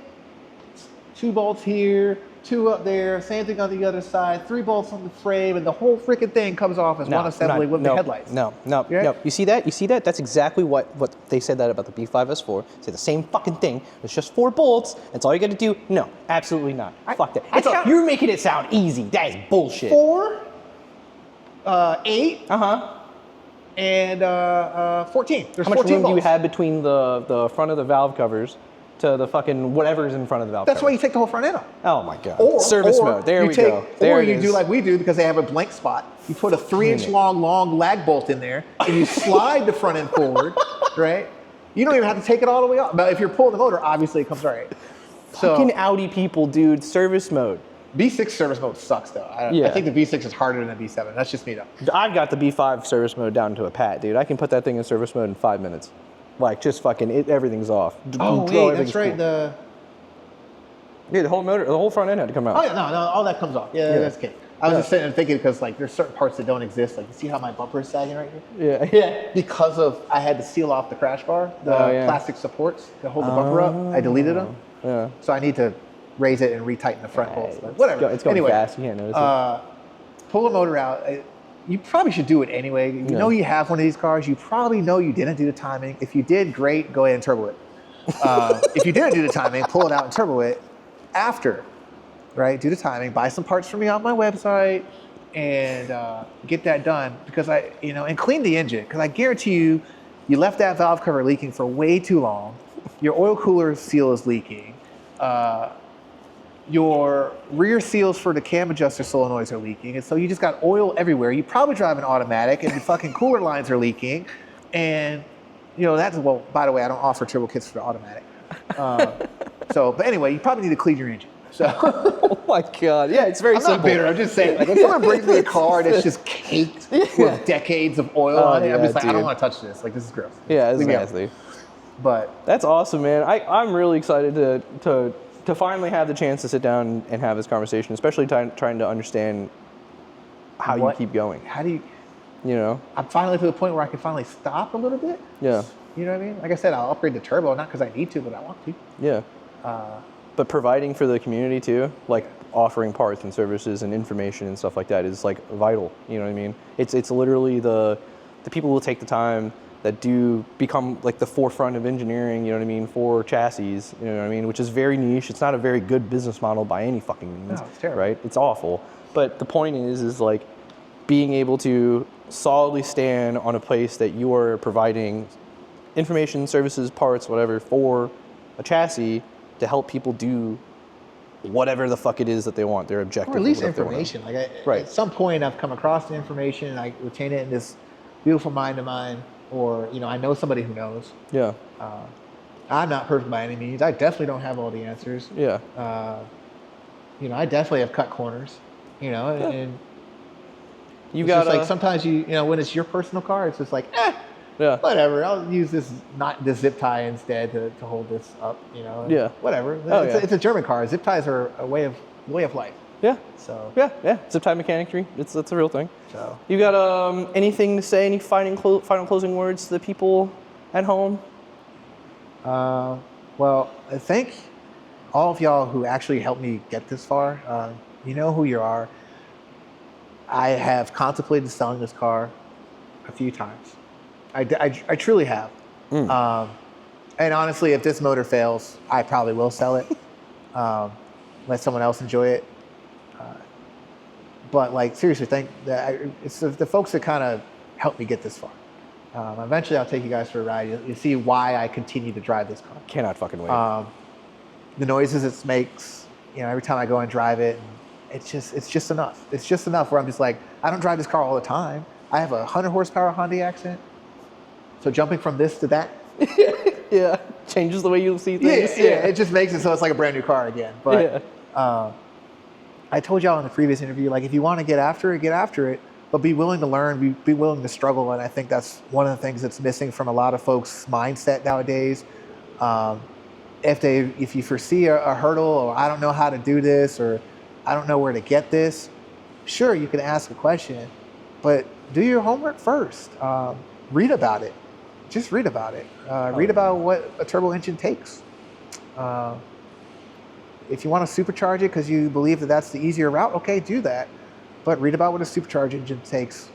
2 bolts here, 2 up there, same thing on the other side, 3 bolts on the frame, and the whole freaking thing comes off as one assembly with the headlights. No. Right? You see that? That's exactly what they said that about the B5S4. Say the same fucking thing. It's just 4 bolts. That's all you got to do. No, absolutely not. Fuck that. You're making it sound easy. That is bullshit. 4, 8, and 14. There's How much 14 room do you bolts. have between the front of the valve covers to the fucking whatever's in front of the valve That's cover? why you take the whole front end off. Oh my god. Or, Service or mode. There you we take, go. There or it you is. do like we do because they have a blank spot. You put a 3-inch long lag bolt in there, and you slide the front end forward, right? You don't even have to take it all the way off. But if you're pulling the motor, obviously it comes right. Fucking Audi people, dude. Service mode. V6 service mode sucks though. I think the V6 is harder than the V7. That's just me though. I've got the B5 service mode down to a pat, dude. I can put that thing in service mode in 5 minutes. Like, just fucking, everything's off. Oh wait, that's right. Cool. Yeah, the whole front end had to come out. Oh yeah, no, all that comes off. Yeah. That's okay. I was just sitting and thinking because like there's certain parts that don't exist. Like you see how my bumper is sagging right here? Yeah. Because of I had to seal off the crash bar, the plastic supports that hold the bumper up. I deleted them. Yeah. So I need to raise it and retighten the front bolts. But whatever. It's going anyway, fast. You can't notice it. Pull the motor out. You probably should do it anyway. You know you have one of these cars. You probably know you didn't do the timing. If you did, great. Go ahead and turbo it. If you didn't do the timing, pull it out and turbo it after. Right? Do the timing. Buy some parts for me on my website and get that done because and clean the engine because I guarantee you left that valve cover leaking for way too long. Your oil cooler seal is leaking. Your rear seals for the cam adjuster solenoids are leaking, and so you just got oil everywhere. You probably drive an automatic, and the fucking cooler lines are leaking, and by the way, I don't offer turbo kits for the automatic. But anyway, you probably need to clean your engine. So, oh my god, yeah, it's very simple. I'm not bitter. I'm just saying, like, when someone brings me a car that's just caked with decades of oil on it, I'm just like, I don't want to touch this. Like, this is gross. Yeah, it's nasty. But that's awesome, man. I'm really excited to finally have the chance to sit down and have this conversation, especially trying to understand how you keep going. How do you? You know, I'm finally to the point where I can finally stop a little bit. Yeah. You know what I mean? Like I said, I'll upgrade the turbo, not because I need to, but I want to. Yeah. But providing for the community too, like offering parts and services and information and stuff like that is like vital. You know what I mean? It's literally the people who take the time that do become like the forefront of engineering, you know what I mean, for chassis, you know what I mean, which is very niche. It's not a very good business model by any fucking means. No, it's terrible. Right? It's awful. But the point is like being able to solidly stand on a place that you are providing information, services, parts, whatever, for a chassis to help people do whatever the fuck it is that they want, their objective. Or at least information. Like at some point I've come across the information and I retain it in this beautiful mind of mine, or I know somebody who knows. Yeah. I'm not perfect by any means. I definitely don't have all the answers. Yeah. I definitely have cut corners. And you it's got just like sometimes when it's your personal car, it's just like whatever. I'll use this zip tie instead to hold this up. Whatever. It's a German car. Zip ties are a way of life. Yeah. So yeah. Zip tie mechanicry. That's a real thing. So you got anything to say? Any final closing words to the people at home? Well, I thank all of y'all who actually helped me get this far. You know who you are. I have contemplated selling this car a few times. I truly have. And honestly, if this motor fails, I probably will sell it. Let someone else enjoy it. But like seriously, it's the folks that kind of helped me get this far. Eventually, I'll take you guys for a ride. You'll see why I continue to drive this car. Cannot fucking wait. The noises it makes, every time I go and drive it, it's just enough. It's just enough where I'm just like, I don't drive this car all the time. I have a 100 horsepower Honda accent. So jumping from this to that. Yeah, changes the way you see things. Yeah, it just makes it so it's like a brand new car again. But I told y'all in the previous interview, like if you want to get after it, but be willing to learn, be willing to struggle. And I think that's one of the things that's missing from a lot of folks' mindset nowadays. If you foresee a hurdle, or I don't know how to do this, or I don't know where to get this, sure, you can ask a question, but do your homework first. Read about it. just read about it. Read about what a turbo engine takes. If you want to supercharge it because you believe that that's the easier route, okay, do that. But read about what a supercharged engine takes.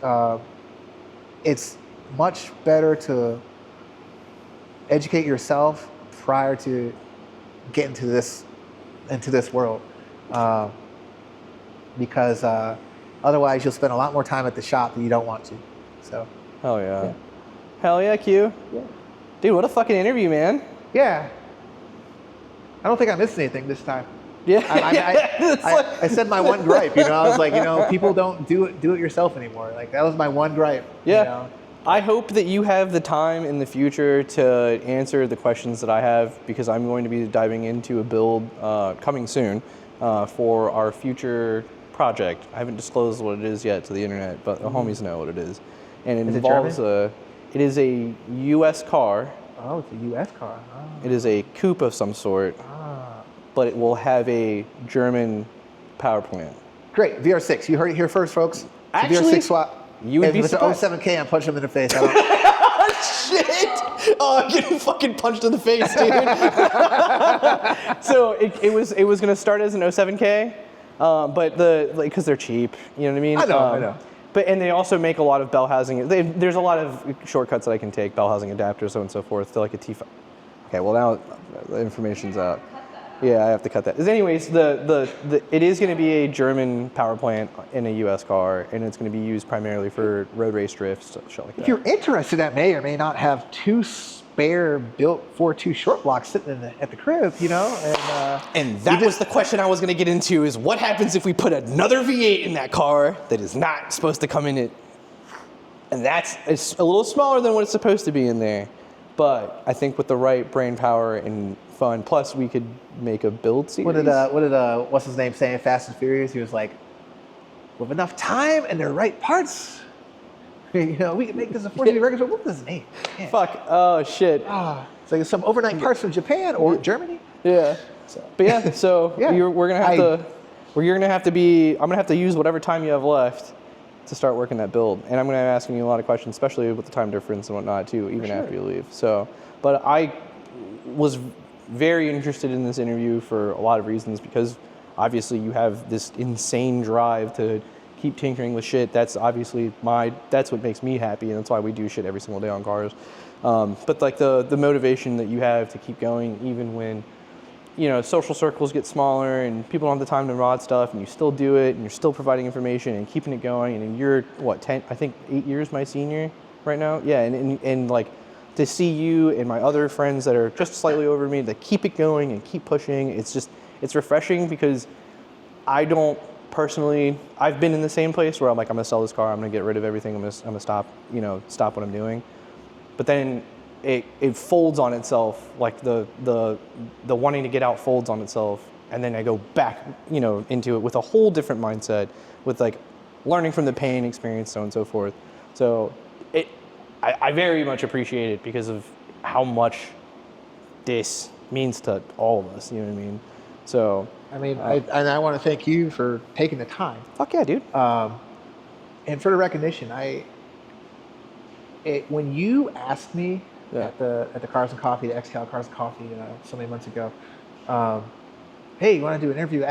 It's much better to educate yourself prior to getting into this world, because otherwise you'll spend a lot more time at the shop than you don't want to. So. Hell yeah. Hell yeah, Q. Yeah. Dude, what a fucking interview, man. Yeah. I don't think I missed anything this time. Yeah. I said my one gripe, you know. I was like, you know, people don't do it yourself anymore. Like, that was my one gripe. Yeah. You know? I hope that you have the time in the future to answer the questions that I have, because I'm going to be diving into a build coming soon for our future project. I haven't disclosed what it is yet to the internet, but the homies know what it is. And it involves it is a U.S. car. Oh, it's a U.S. car. Oh. It is a coupe of some sort, but it will have a German power plant. Great, VR6. You heard it here first, folks. Actually, VR6 swap. You would if be it's surprised. an 07K, I'm punching him in the face. Shit! Oh, I'm getting fucking punched in the face, dude. So it was gonna start as an 07K, but because they're cheap, you know what I mean? I know. And they also make a lot of bell housing. There's a lot of shortcuts that I can take, bell housing adapters, so on and so forth, to like a T5. Okay, well now the information's out. Yeah, I have to cut that. Anyways, it is going to be a German power plant in a U.S. car, and it's going to be used primarily for road race drifts, shit like that. If you're interested, that may or may not have 2 spare built 4.2 short blocks sitting at the crib, you know? And that was the question I was going to get into, is what happens if we put another V8 in that car that is not supposed to come in it? And it's a little smaller than what it's supposed to be in there. But I think with the right brain power and fun, plus we could make a build series. What did what's his name say in Fast and Furious? He was like, with enough time and the right parts, you know, we can make this a 40 record. What was his name? Man. Fuck. Oh shit. It's like some overnight parts from Japan or Germany. Yeah. But yeah, so Yeah. we're gonna have to. You're gonna have to be. I'm gonna have to use whatever time you have left to start working that build, and I'm gonna be asking you a lot of questions, especially with the time difference and whatnot too, even after you leave. So, but I was very interested in this interview for a lot of reasons, because obviously you have this insane drive to keep tinkering with shit. That's obviously that's what makes me happy, and that's why we do shit every single day on cars. But like the motivation that you have to keep going, even when, you know, social circles get smaller and people don't have the time to mod stuff, and you still do it, and you're still providing information and keeping it going. And you're what, 10? I think 8 years my senior right now. Yeah, and like to see you and my other friends that are just slightly over me that keep it going and keep pushing. It's refreshing, because I don't personally. I've been in the same place where I'm like, I'm gonna sell this car, I'm gonna get rid of everything, I'm gonna stop what I'm doing. But then it folds on itself, like the wanting to get out folds on itself, and then I go back, you know, into it with a whole different mindset, with like learning from the pain experience, so on and so forth. So I very much appreciate it because of how much this means to all of us, you know what I mean? So I mean, I want to thank you for taking the time. Fuck yeah, dude. And for the recognition, when you asked me at the Cars and Coffee, the XCal Cars and Coffee, so many months ago, hey, you want to do an interview?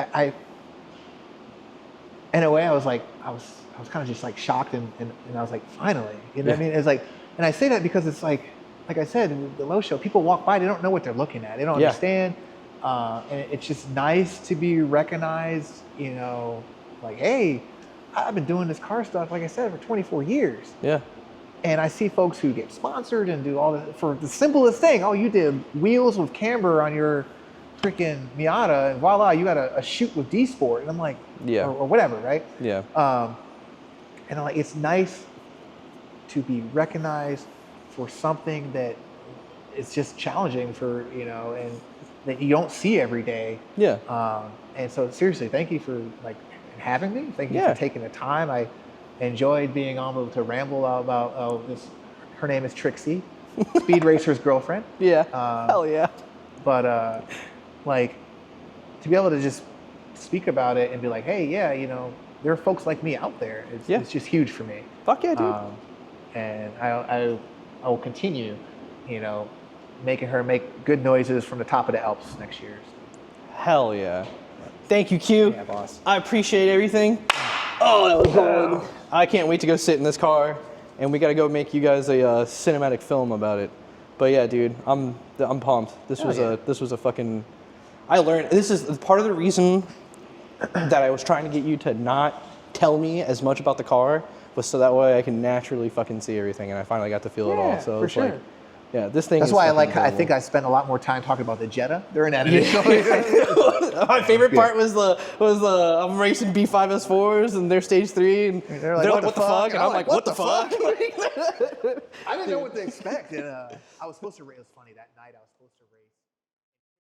In a way, I was like, I was kind of just like shocked, and I was like, finally, you know what I mean? It's like, and I say that because it's like I said, the Low Show, people walk by, they don't know what they're looking at, they don't understand, and it's just nice to be recognized, you know, like, hey, I've been doing this car stuff, like I said, for 24 years. Yeah. And I see folks who get sponsored and do all this for the simplest thing. Oh, you did wheels with camber on your freaking Miata, and voila, you got a shoot with D Sport. And I'm like, or whatever, right? Yeah. And I'm like, it's nice to be recognized for something that is just challenging for, you know, and that you don't see every day. Yeah. And so seriously, thank you for like having me. Thank you for taking the time. I enjoyed being able to ramble about this. Her name is Trixie, Speed Racer's girlfriend. Yeah. Hell yeah. But like to be able to just speak about it and be like, hey, yeah, you know, there are folks like me out there. It's just huge for me. Fuck yeah, dude. And I will continue you know, making her make good noises from the top of the Alps next year. Hell yeah. Thank you, Q. Yeah, boss. I appreciate everything. Oh, that was fun. I can't wait to go sit in this car, and we got to go make you guys a cinematic film about it. But yeah, dude, I'm pumped. This was a fucking. I learned. This is part of the reason that I was trying to get you to not tell me as much about the car, was so that way I can naturally fucking see everything, and I finally got to feel it all. So for it's sure. like, yeah, this thing. That's is why fucking I think I spent a lot more time talking about the Jetta during that initial. My favorite part was I'm racing B5 S4s and they're stage 3 and they're like what the fuck? And I'm like, what the fuck? I didn't know what to expect. And I was supposed to race. It was funny that night. I was supposed to.